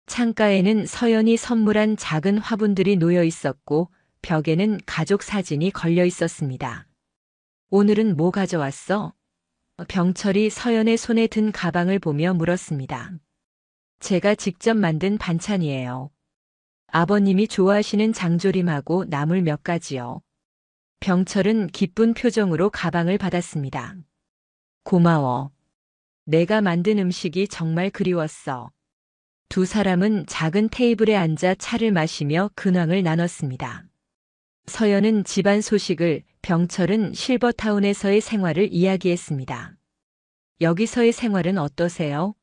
S1: 창가에는 서연이 선물한 작은 화분들이 놓여 있었고 벽에는 가족 사진이 걸려 있었습니다. 오늘은 뭐 가져왔어? 병철이 서연의 손에 든 가방을 보며 물었습니다. 제가 직접 만든 반찬이에요. 아버님이 좋아하시는 장조림하고 나물 몇 가지요. 병철은 기쁜 표정으로 가방을 받았습니다. 고마워. 내가 만든 음식이 정말 그리웠어. 두 사람은 작은 테이블에 앉아 차를 마시며 근황을 나눴습니다. 서연은 집안 소식을, 병철은 실버타운에서의 생활을 이야기했습니다. 여기서의 생활은 어떠세요?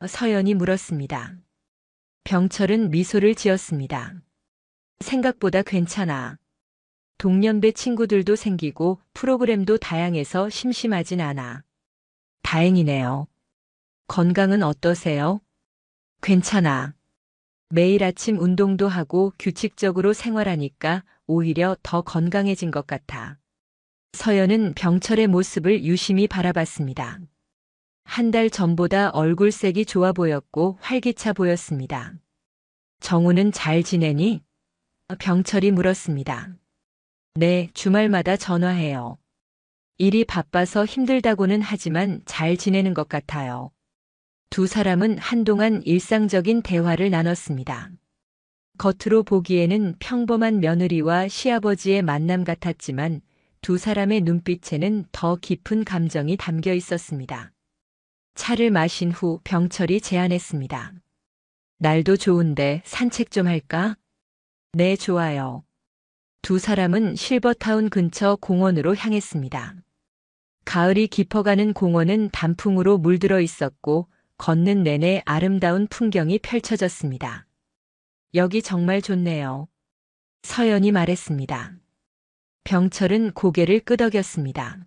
S1: 서연이 물었습니다. 병철은 미소를 지었습니다. 생각보다 괜찮아. 동년배 친구들도 생기고 프로그램도 다양해서 심심하진 않아. 다행이네요. 건강은 어떠세요? 괜찮아. 매일 아침 운동도 하고 규칙적으로 생활하니까 오히려 더 건강해진 것 같아. 서연은 병철의 모습을 유심히 바라봤습니다. 한 달 전보다 얼굴색이 좋아 보였고 활기차 보였습니다. 정우는 잘 지내니? 병철이 물었습니다. 네, 주말마다 전화해요. 일이 바빠서 힘들다고는 하지만 잘 지내는 것 같아요. 두 사람은 한동안 일상적인 대화를 나눴습니다. 겉으로 보기에는 평범한 며느리와 시아버지의 만남 같았지만 두 사람의 눈빛에는 더 깊은 감정이 담겨 있었습니다. 차를 마신 후 병철이 제안했습니다. 날도 좋은데 산책 좀 할까? 네, 좋아요. 두 사람은 실버타운 근처 공원으로 향했습니다. 가을이 깊어가는 공원은 단풍으로 물들어 있었고 걷는 내내 아름다운 풍경이 펼쳐졌습니다. 여기 정말 좋네요. 서연이 말했습니다. 병철은 고개를 끄덕였습니다.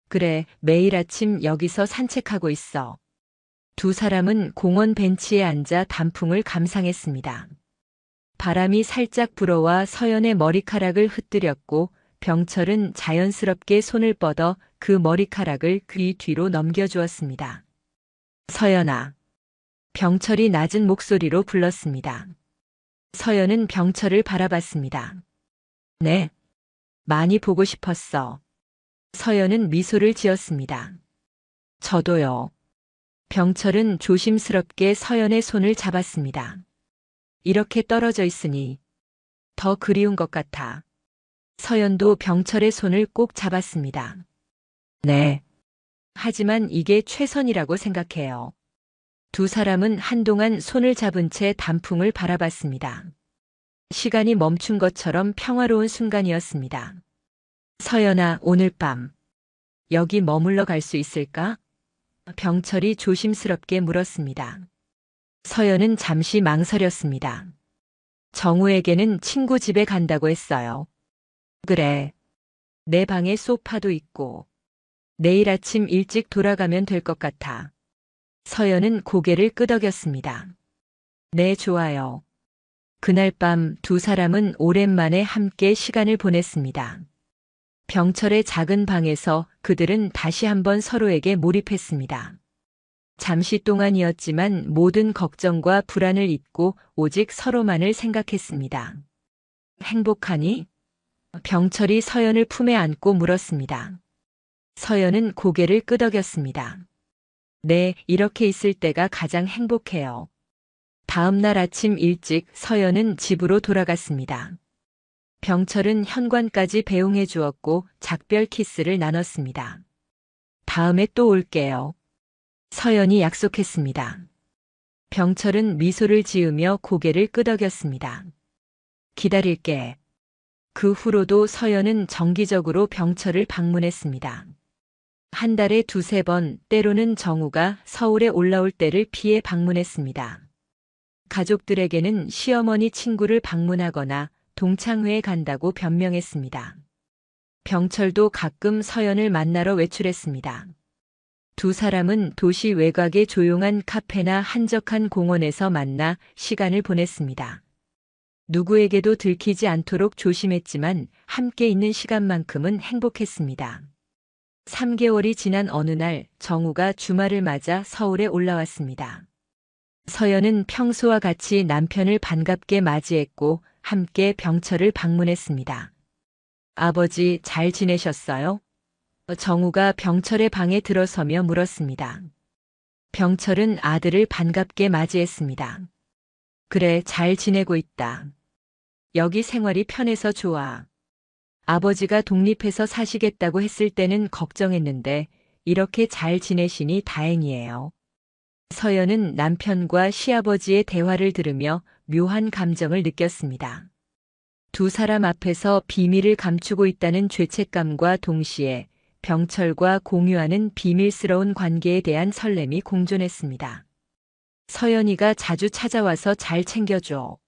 S1: 그래, 매일 아침 여기서 산책하고 있어. 두 사람은 공원 벤치에 앉아 단풍을 감상했습니다. 바람이 살짝 불어와 서연의 머리카락을 흩뜨렸고 병철은 자연스럽게 손을 뻗어 그 머리카락을 귀 뒤로 넘겨주었습니다. 서연아. 병철이 낮은 목소리로 불렀습니다. 서연은 병철을 바라봤습니다. 네. 많이 보고 싶었어. 서연은 미소를 지었습니다. 저도요. 병철은 조심스럽게 서연의 손을 잡았습니다. 이렇게 떨어져 있으니 더 그리운 것 같아. 서연도 병철의 손을 꼭 잡았습니다. 네. 하지만 이게 최선이라고 생각해요. 두 사람은 한동안 손을 잡은 채 단풍을 바라봤습니다. 시간이 멈춘 것처럼 평화로운 순간이었습니다. 서연아, 오늘 밤 여기 머물러 갈 수 있을까? 병철이 조심스럽게 물었습니다. 서연은 잠시 망설였습니다. 정우에게는 친구 집에 간다고 했어요. 그래. 내 방에 소파도 있고 내일 아침 일찍 돌아가면 될 것 같아. 서연은 고개를 끄덕였습니다. 네, 좋아요. 그날 밤 두 사람은 오랜만에 함께 시간을 보냈습니다. 병철의 작은 방에서 그들은 다시 한번 서로에게 몰입했습니다. 잠시 동안이었지만 모든 걱정과 불안을 잊고 오직 서로만을 생각했습니다. 행복하니? 병철이 서연을 품에 안고 물었습니다. 서연은 고개를 끄덕였습니다. 네, 이렇게 있을 때가 가장 행복해요. 다음 날 아침 일찍 서연은 집으로 돌아갔습니다. 병철은 현관까지 배웅해 주었고 작별 키스를 나눴습니다. 다음에 또 올게요. 서연이 약속했습니다. 병철은 미소를 지으며 고개를 끄덕였습니다. 기다릴게. 그 후로도 서연은 정기적으로 병철을 방문했습니다. 한 달에 두세 번, 때로는 정우가 서울에 올라올 때를 피해 방문했습니다. 가족들에게는 시어머니 친구를 방문하거나 동창회에 간다고 변명했습니다. 병철도 가끔 서연을 만나러 외출했습니다. 두 사람은 도시 외곽의 조용한 카페나 한적한 공원에서 만나 시간을 보냈습니다. 누구에게도 들키지 않도록 조심했지만 함께 있는 시간만큼은 행복했습니다. 3개월이 지난 어느 날 정우가 주말을 맞아 서울에 올라왔습니다. 서연은 평소와 같이 남편을 반갑게 맞이했고 함께 병철을 방문했습니다. 아버지 잘 지내셨어요? 정우가 병철의 방에 들어서며 물었습니다. 병철은 아들을 반갑게 맞이했습니다. 그래, 잘 지내고 있다. 여기 생활이 편해서 좋아. 아버지가 독립해서 사시겠다고 했을 때는 걱정했는데 이렇게 잘 지내시니 다행이에요. 서연은 남편과 시아버지의 대화를 들으며 묘한 감정을 느꼈습니다. 두 사람 앞에서 비밀을 감추고 있다는 죄책감과 동시에 병철과 공유하는 비밀스러운 관계에 대한 설렘이 공존했습니다. 서연이가 자주 찾아와서 잘 챙겨줘.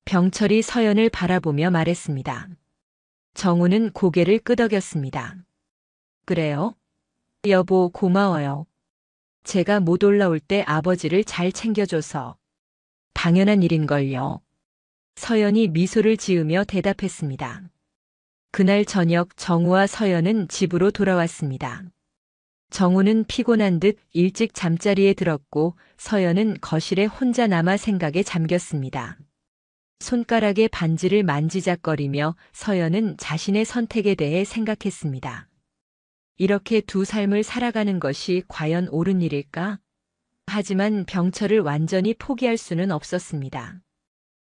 S1: 병철이 서연을 바라보며 말했습니다. 정우는 고개를 끄덕였습니다. 그래요? 여보, 고마워요. 제가 못 올라올 때 아버지를 잘 챙겨줘서. 당연한 일인걸요. 서연이 미소를 지으며 대답했습니다. 그날 저녁 정우와 서연은 집으로 돌아왔습니다. 정우는 피곤한 듯 일찍 잠자리에 들었고 서연은 거실에 혼자 남아 생각에 잠겼습니다. 손가락에 반지를 만지작거리며 서연은 자신의 선택에 대해 생각했습니다. 이렇게 두 삶을 살아가는 것이 과연 옳은 일일까? 하지만 병철을 완전히 포기할 수는 없었습니다.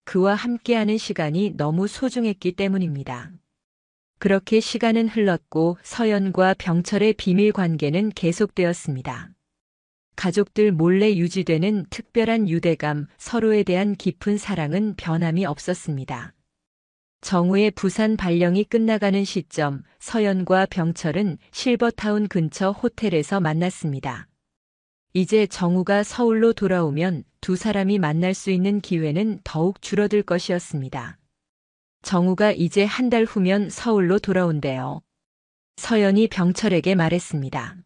S1: 그와 함께하는 시간이 너무 소중했기 때문입니다. 그렇게 시간은 흘렀고 서연과 병철의 비밀 관계는 계속되었습니다. 가족들 몰래 유지되는 특별한 유대감, 서로에 대한 깊은 사랑은 변함이 없었습니다. 정우의 부산 발령이 끝나가는 시점, 서연과 병철은 실버타운 근처 호텔에서 만났습니다. 이제 정우가 서울로 돌아오면 두 사람이 만날 수 있는 기회는 더욱 줄어들 것이었습니다. 정우가 이제 한 달 후면 서울로 돌아온대요. 서연이 병철에게 말했습니다.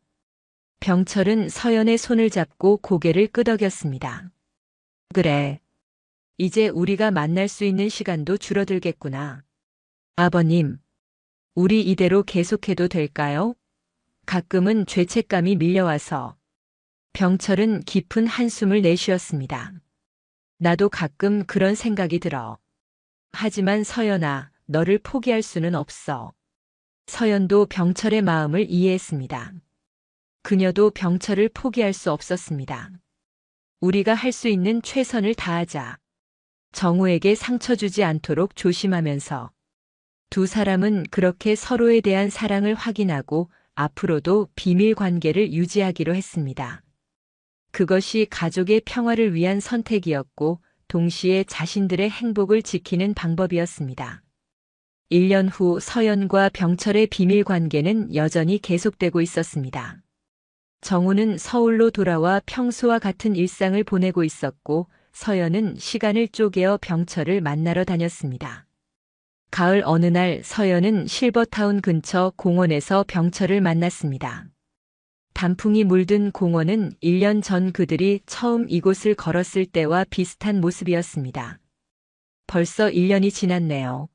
S1: 병철은 서연의 손을 잡고 고개를 끄덕였습니다. 그래. 이제 우리가 만날 수 있는 시간도 줄어들겠구나. 아버님, 우리 이대로 계속해도 될까요? 가끔은 죄책감이 밀려와서. 병철은 깊은 한숨을 내쉬었습니다. 나도 가끔 그런 생각이 들어. 하지만 서연아, 너를 포기할 수는 없어. 서연도 병철의 마음을 이해했습니다. 그녀도 병철을 포기할 수 없었습니다. 우리가 할 수 있는 최선을 다하자. 정우에게 상처 주지 않도록 조심하면서. 두 사람은 그렇게 서로에 대한 사랑을 확인하고 앞으로도 비밀 관계를 유지하기로 했습니다. 그것이 가족의 평화를 위한 선택이었고 동시에 자신들의 행복을 지키는 방법이었습니다. 1년 후 서연과 병철의 비밀 관계는 여전히 계속되고 있었습니다. 정우는 서울로 돌아와 평소와 같은 일상을 보내고 있었고 서연은 시간을 쪼개어 병철을 만나러 다녔습니다. 가을 어느 날 서연은 실버타운 근처 공원에서 병철을 만났습니다. 단풍이 물든 공원은 1년 전 그들이 처음 이곳을 걸었을 때와 비슷한 모습이었습니다. 벌써 1년이 지났네요.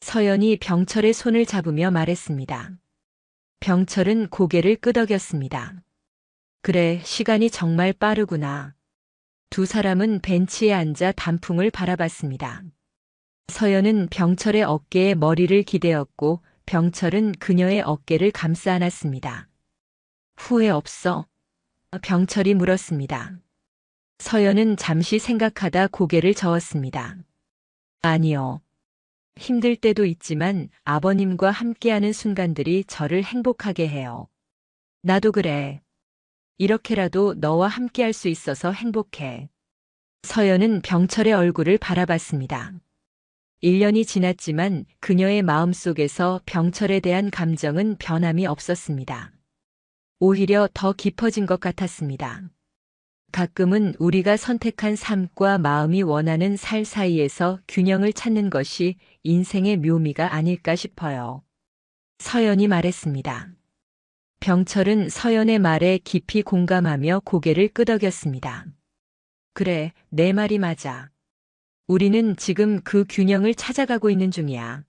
S1: 서연이 병철의 손을 잡으며 말했습니다. 병철은 고개를 끄덕였습니다. 그래, 시간이 정말 빠르구나. 두 사람은 벤치에 앉아 단풍을 바라봤습니다. 서연은 병철의 어깨에 머리를 기대었고 병철은 그녀의 어깨를 감싸 안았습니다. 후회 없어? 병철이 물었습니다. 서연은 잠시 생각하다 고개를 저었습니다. 아니요. 힘들 때도 있지만 아버님과 함께하는 순간들이 저를 행복하게 해요. 나도 그래. 이렇게라도 너와 함께할 수 있어서 행복해. 서연은 병철의 얼굴을 바라봤습니다. 1년이 지났지만 그녀의 마음속에서 병철에 대한 감정은 변함이 없었습니다. 오히려 더 깊어진 것 같았습니다. 가끔은 우리가 선택한 삶과 마음이 원하는 살 사이에서 균형을 찾는 것이 인생의 묘미가 아닐까 싶어요. 서연이 말했습니다. 병철은 서연의 말에 깊이 공감하며 고개를 끄덕였습니다. 그래, 내 말이 맞아. 우리는 지금 그 균형을 찾아가고 있는 중이야.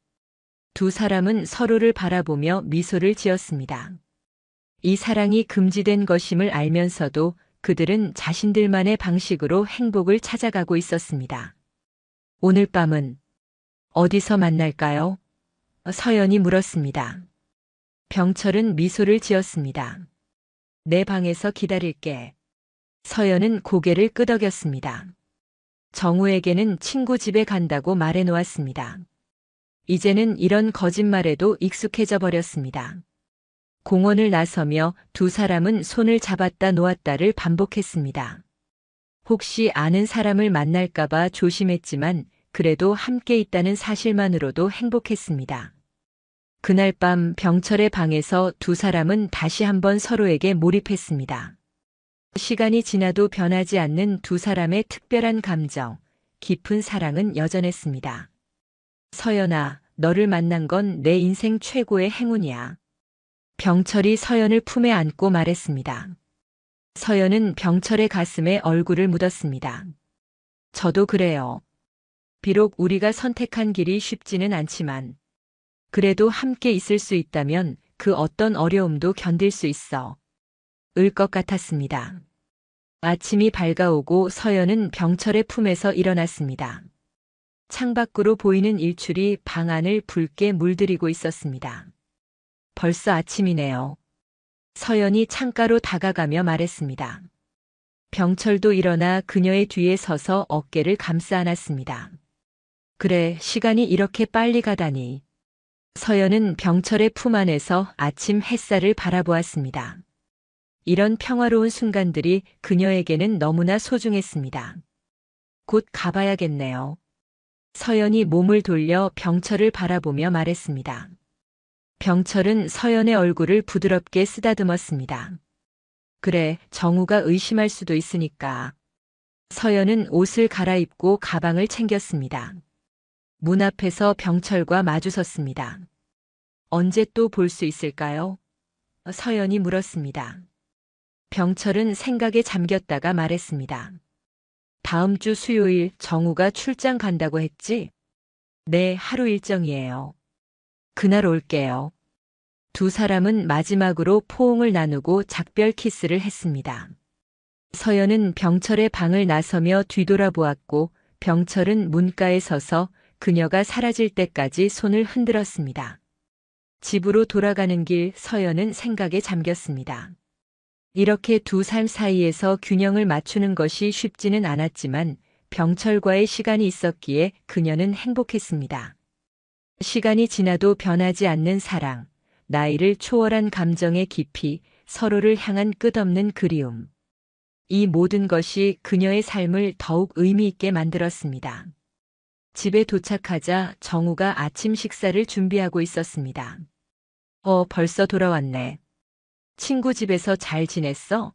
S1: 두 사람은 서로를 바라보며 미소를 지었습니다. 이 사랑이 금지된 것임을 알면서도 그들은 자신들만의 방식으로 행복을 찾아가고 있었습니다. 오늘 밤은 어디서 만날까요? 서연이 물었습니다. 병철은 미소를 지었습니다. 내 방에서 기다릴게. 서연은 고개를 끄덕였습니다. 정우에게는 친구 집에 간다고 말해 놓았습니다. 이제는 이런 거짓말에도 익숙해져 버렸습니다. 공원을 나서며 두 사람은 손을 잡았다 놓았다를 반복했습니다. 혹시 아는 사람을 만날까봐 조심했지만 그래도 함께 있다는 사실만으로도 행복했습니다. 그날 밤 병철의 방에서 두 사람은 다시 한번 서로에게 몰입했습니다. 시간이 지나도 변하지 않는 두 사람의 특별한 감정, 깊은 사랑은 여전했습니다. 서연아, 너를 만난 건 내 인생 최고의 행운이야. 병철이 서연을 품에 안고 말했습니다. 서연은 병철의 가슴에 얼굴을 묻었습니다. 저도 그래요. 비록 우리가 선택한 길이 쉽지는 않지만 그래도 함께 있을 수 있다면 그 어떤 어려움도 견딜 수 있어. 을 것 같았습니다. 아침이 밝아오고 서연은 병철의 품에서 일어났습니다. 창밖으로 보이는 일출이 방 안을 붉게 물들이고 있었습니다. 벌써 아침이네요. 서연이 창가로 다가가며 말했습니다. 병철도 일어나 그녀의 뒤에 서서 어깨를 감싸 안았습니다. 그래, 시간이 이렇게 빨리 가다니. 서연은 병철의 품 안에서 아침 햇살을 바라보았습니다. 이런 평화로운 순간들이 그녀에게는 너무나 소중했습니다. 곧 가봐야겠네요. 서연이 몸을 돌려 병철을 바라보며 말했습니다. 병철은 서연의 얼굴을 부드럽게 쓰다듬었습니다. 그래, 정우가 의심할 수도 있으니까. 서연은 옷을 갈아입고 가방을 챙겼습니다. 문 앞에서 병철과 마주섰습니다. 언제 또 볼 수 있을까요? 서연이 물었습니다. 병철은 생각에 잠겼다가 말했습니다. 다음 주 수요일 정우가 출장 간다고 했지? 네, 하루 일정이에요. 그날 올게요. 두 사람은 마지막으로 포옹을 나누고 작별 키스를 했습니다. 서연은 병철의 방을 나서며 뒤돌아보았고 병철은 문가에 서서 그녀가 사라질 때까지 손을 흔들었습니다. 집으로 돌아가는 길 서연은 생각에 잠겼습니다. 이렇게 두 삶 사이에서 균형을 맞추는 것이 쉽지는 않았지만 병철과의 시간이 있었기에 그녀는 행복했습니다. 시간이 지나도 변하지 않는 사랑, 나이를 초월한 감정의 깊이, 서로를 향한 끝없는 그리움. 이 모든 것이 그녀의 삶을 더욱 의미 있게 만들었습니다. 집에 도착하자 정우가 아침 식사를 준비하고 있었습니다. 벌써 돌아왔네. 친구 집에서 잘 지냈어?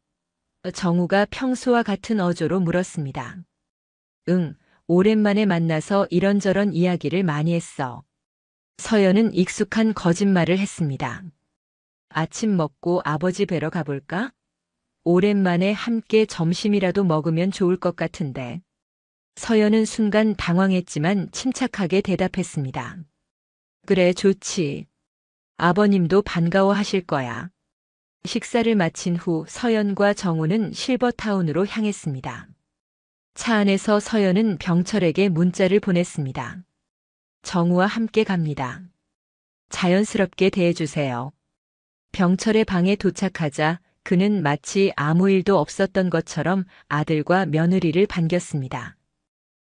S1: 정우가 평소와 같은 어조로 물었습니다. 응, 오랜만에 만나서 이런저런 이야기를 많이 했어. 서연은 익숙한 거짓말을 했습니다. 아침 먹고 아버지 뵈러 가볼까? 오랜만에 함께 점심이라도 먹으면 좋을 것 같은데. 서연은 순간 당황했지만 침착하게 대답했습니다. 그래, 좋지. 아버님도 반가워하실 거야. 식사를 마친 후 서연과 정우는 실버타운으로 향했습니다. 차 안에서 서연은 병철에게 문자를 보냈습니다. 정우와 함께 갑니다. 자연스럽게 대해주세요. 병철의 방에 도착하자 그는 마치 아무 일도 없었던 것처럼 아들과 며느리를 반겼습니다.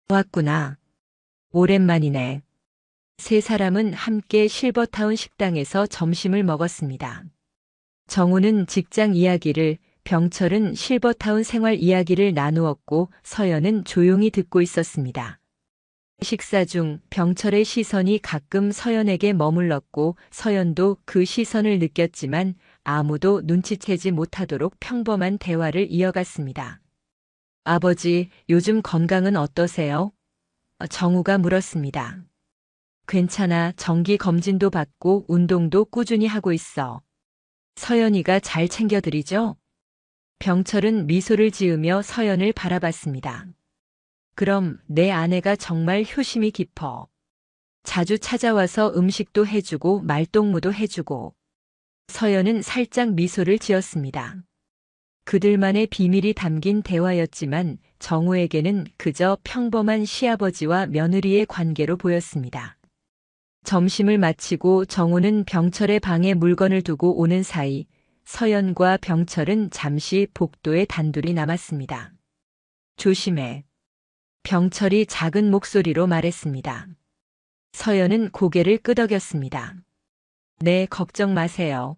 S1: 왔구나. 오랜만이네. 세 사람은 함께 실버타운 식당에서 점심을 먹었습니다. 정우는 직장 이야기를, 병철은 실버타운 생활 이야기를 나누었고 서연은 조용히 듣고 있었습니다. 식사 중 병철의 시선이 가끔 서연에게 머물렀고 서연도 그 시선을 느꼈지만 아무도 눈치채지 못하도록 평범한 대화를 이어갔습니다. 아버지, 요즘 건강은 어떠세요? 정우가 물었습니다. 괜찮아, 정기 검진도 받고 운동도 꾸준히 하고 있어. 서연이가 잘 챙겨드리죠? 병철은 미소를 지으며 서연을 바라봤습니다. 그럼 내 아내가 정말 효심이 깊어. 자주 찾아와서 음식도 해주고 말동무도 해주고. 서연은 살짝 미소를 지었습니다. 그들만의 비밀이 담긴 대화였지만 정우에게는 그저 평범한 시아버지와 며느리의 관계로 보였습니다. 점심을 마치고 정우는 병철의 방에 물건을 두고 오는 사이 서연과 병철은 잠시 복도에 단둘이 남았습니다. 조심해. 병철이 작은 목소리로 말했습니다. 서연은 고개를 끄덕였습니다. 네, 걱정 마세요.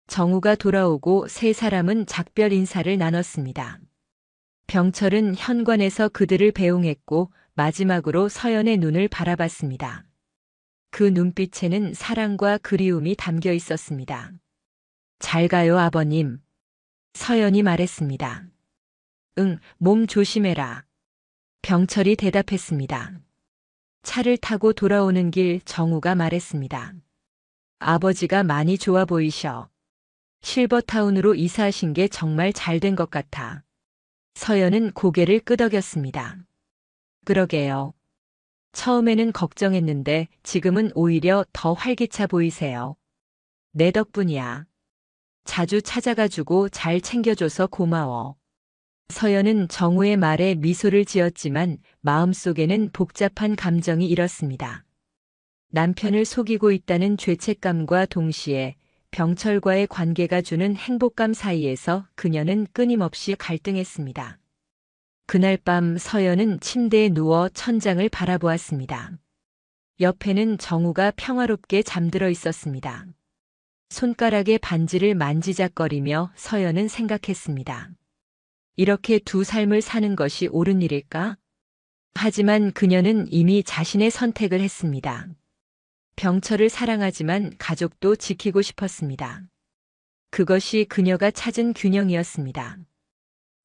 S1: 정우가 돌아오고 세 사람은 작별 인사를 나눴습니다. 병철은 현관에서 그들을 배웅했고 마지막으로 서연의 눈을 바라봤습니다. 그 눈빛에는 사랑과 그리움이 담겨 있었습니다. 잘 가요, 아버님. 서연이 말했습니다. 응, 몸 조심해라. 병철이 대답했습니다. 차를 타고 돌아오는 길 정우가 말했습니다. 아버지가 많이 좋아 보이셔. 실버타운으로 이사하신 게 정말 잘 된 것 같아. 서연은 고개를 끄덕였습니다. 그러게요. 처음에는 걱정했는데 지금은 오히려 더 활기차 보이세요. 내 덕분이야. 자주 찾아가주고 잘 챙겨줘서 고마워. 서연은 정우의 말에 미소를 지었지만 마음속에는 복잡한 감정이 일었습니다. 남편을 속이고 있다는 죄책감과 동시에 병철과의 관계가 주는 행복감 사이에서 그녀는 끊임없이 갈등했습니다. 그날 밤 서연은 침대에 누워 천장을 바라보았습니다. 옆에는 정우가 평화롭게 잠들어 있었습니다. 손가락에 반지를 만지작거리며 서연은 생각했습니다. 이렇게 두 삶을 사는 것이 옳은 일일까? 하지만 그녀는 이미 자신의 선택을 했습니다. 병철을 사랑하지만 가족도 지키고 싶었습니다. 그것이 그녀가 찾은 균형이었습니다.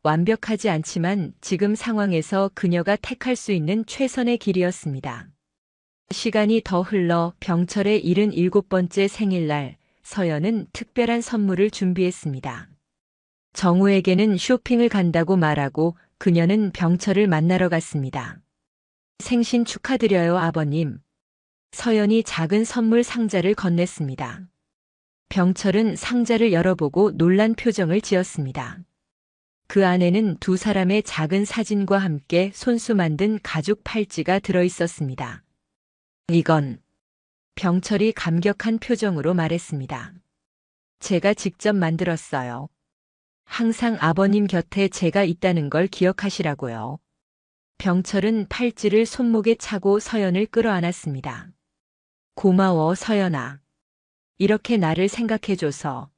S1: 완벽하지 않지만 지금 상황에서 그녀가 택할 수 있는 최선의 길이었습니다. 시간이 더 흘러 병철의 77번째 생일날 서연은 특별한 선물을 준비했습니다. 정우에게는 쇼핑을 간다고 말하고 그녀는 병철을 만나러 갔습니다. 생신 축하드려요, 아버님. 서연이 작은 선물 상자를 건넸습니다. 병철은 상자를 열어보고 놀란 표정을 지었습니다. 그 안에는 두 사람의 작은 사진과 함께 손수 만든 가죽 팔찌가 들어있었습니다. 이건 병철이 감격한 표정으로 말했습니다. 제가 직접 만들었어요. 항상 아버님 곁에 제가 있다는 걸 기억하시라고요. 병철은 팔찌를 손목에 차고 서연을 끌어안았습니다. 고마워, 서연아. 이렇게 나를 생각해줘서.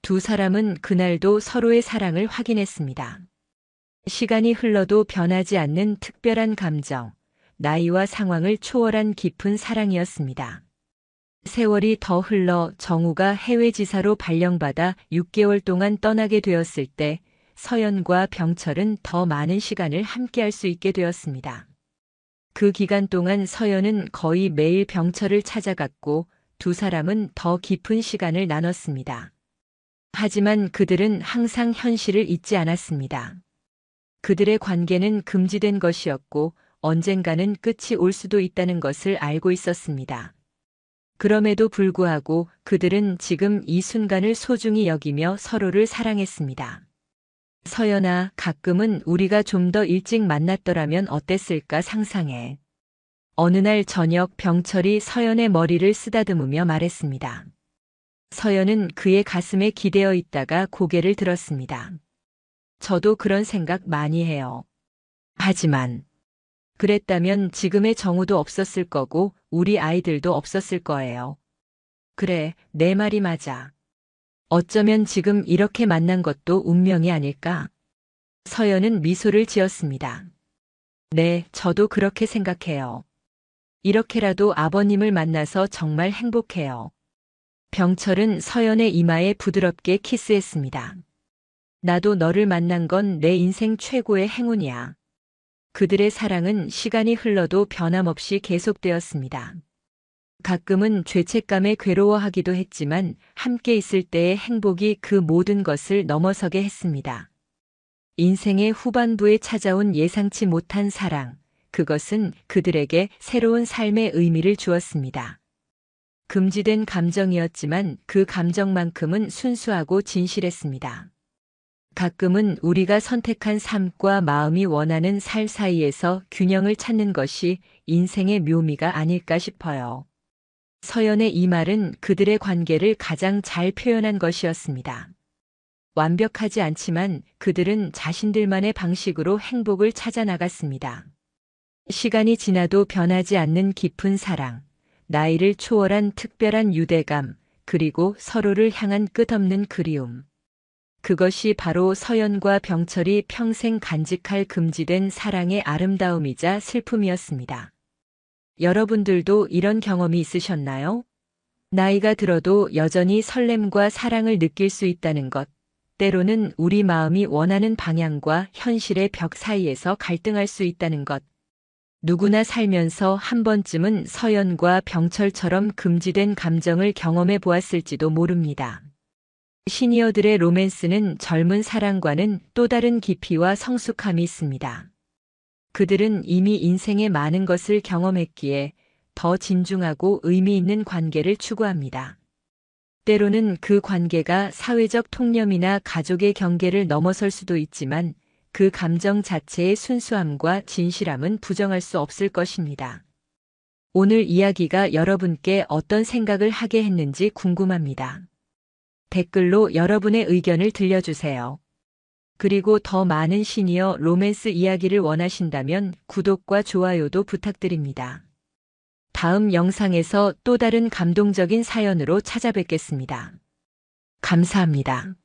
S1: 두 사람은 그날도 서로의 사랑을 확인했습니다. 시간이 흘러도 변하지 않는 특별한 감정, 나이와 상황을 초월한 깊은 사랑이었습니다. 세월이 더 흘러 정우가 해외 지사로 발령받아 6개월 동안 떠나게 되었을 때 서연과 병철은 더 많은 시간을 함께할 수 있게 되었습니다. 그 기간 동안 서연은 거의 매일 병철을 찾아갔고 두 사람은 더 깊은 시간을 나눴습니다. 하지만 그들은 항상 현실을 잊지 않았습니다. 그들의 관계는 금지된 것이었고 언젠가는 끝이 올 수도 있다는 것을 알고 있었습니다. 그럼에도 불구하고 그들은 지금 이 순간을 소중히 여기며 서로를 사랑했습니다. 서연아, 가끔은 우리가 좀 더 일찍 만났더라면 어땠을까 상상해. 어느 날 저녁 병철이 서연의 머리를 쓰다듬으며 말했습니다. 서연은 그의 가슴에 기대어 있다가 고개를 들었습니다. 저도 그런 생각 많이 해요. 하지만 그랬다면 지금의 정우도 없었을 거고 우리 아이들도 없었을 거예요. 그래, 내 말이 맞아. 어쩌면 지금 이렇게 만난 것도 운명이 아닐까? 서연은 미소를 지었습니다. 네, 저도 그렇게 생각해요. 이렇게라도 아버님을 만나서 정말 행복해요. 병철은 서연의 이마에 부드럽게 키스했습니다. 나도 너를 만난 건 내 인생 최고의 행운이야. 그들의 사랑은 시간이 흘러도 변함없이 계속되었습니다. 가끔은 죄책감에 괴로워하기도 했지만 함께 있을 때의 행복이 그 모든 것을 넘어서게 했습니다. 인생의 후반부에 찾아온 예상치 못한 사랑, 그것은 그들에게 새로운 삶의 의미를 주었습니다. 금지된 감정이었지만 그 감정만큼은 순수하고 진실했습니다. 가끔은 우리가 선택한 삶과 마음이 원하는 삶 사이에서 균형을 찾는 것이 인생의 묘미가 아닐까 싶어요. 서연의 이 말은 그들의 관계를 가장 잘 표현한 것이었습니다. 완벽하지 않지만 그들은 자신들만의 방식으로 행복을 찾아 나갔습니다. 시간이 지나도 변하지 않는 깊은 사랑, 나이를 초월한 특별한 유대감, 그리고 서로를 향한 끝없는 그리움. 그것이 바로 서연과 병철이 평생 간직할 금지된 사랑의 아름다움이자 슬픔이었습니다. 여러분들도 이런 경험이 있으셨나요? 나이가 들어도 여전히 설렘과 사랑을 느낄 수 있다는 것, 때로는 우리 마음이 원하는 방향과 현실의 벽 사이에서 갈등할 수 있다는 것. 누구나 살면서 한 번쯤은 서연과 병철처럼 금지된 감정을 경험해 보았을지도 모릅니다. 시니어들의 로맨스는 젊은 사랑과는 또 다른 깊이와 성숙함이 있습니다. 그들은 이미 인생의 많은 것을 경험했기에 더 진중하고 의미 있는 관계를 추구합니다. 때로는 그 관계가 사회적 통념이나 가족의 경계를 넘어설 수도 있지만 그 감정 자체의 순수함과 진실함은 부정할 수 없을 것입니다. 오늘 이야기가 여러분께 어떤 생각을 하게 했는지 궁금합니다. 댓글로 여러분의 의견을 들려주세요. 그리고 더 많은 시니어 로맨스 이야기를 원하신다면 구독과 좋아요도 부탁드립니다. 다음 영상에서 또 다른 감동적인 사연으로 찾아뵙겠습니다. 감사합니다.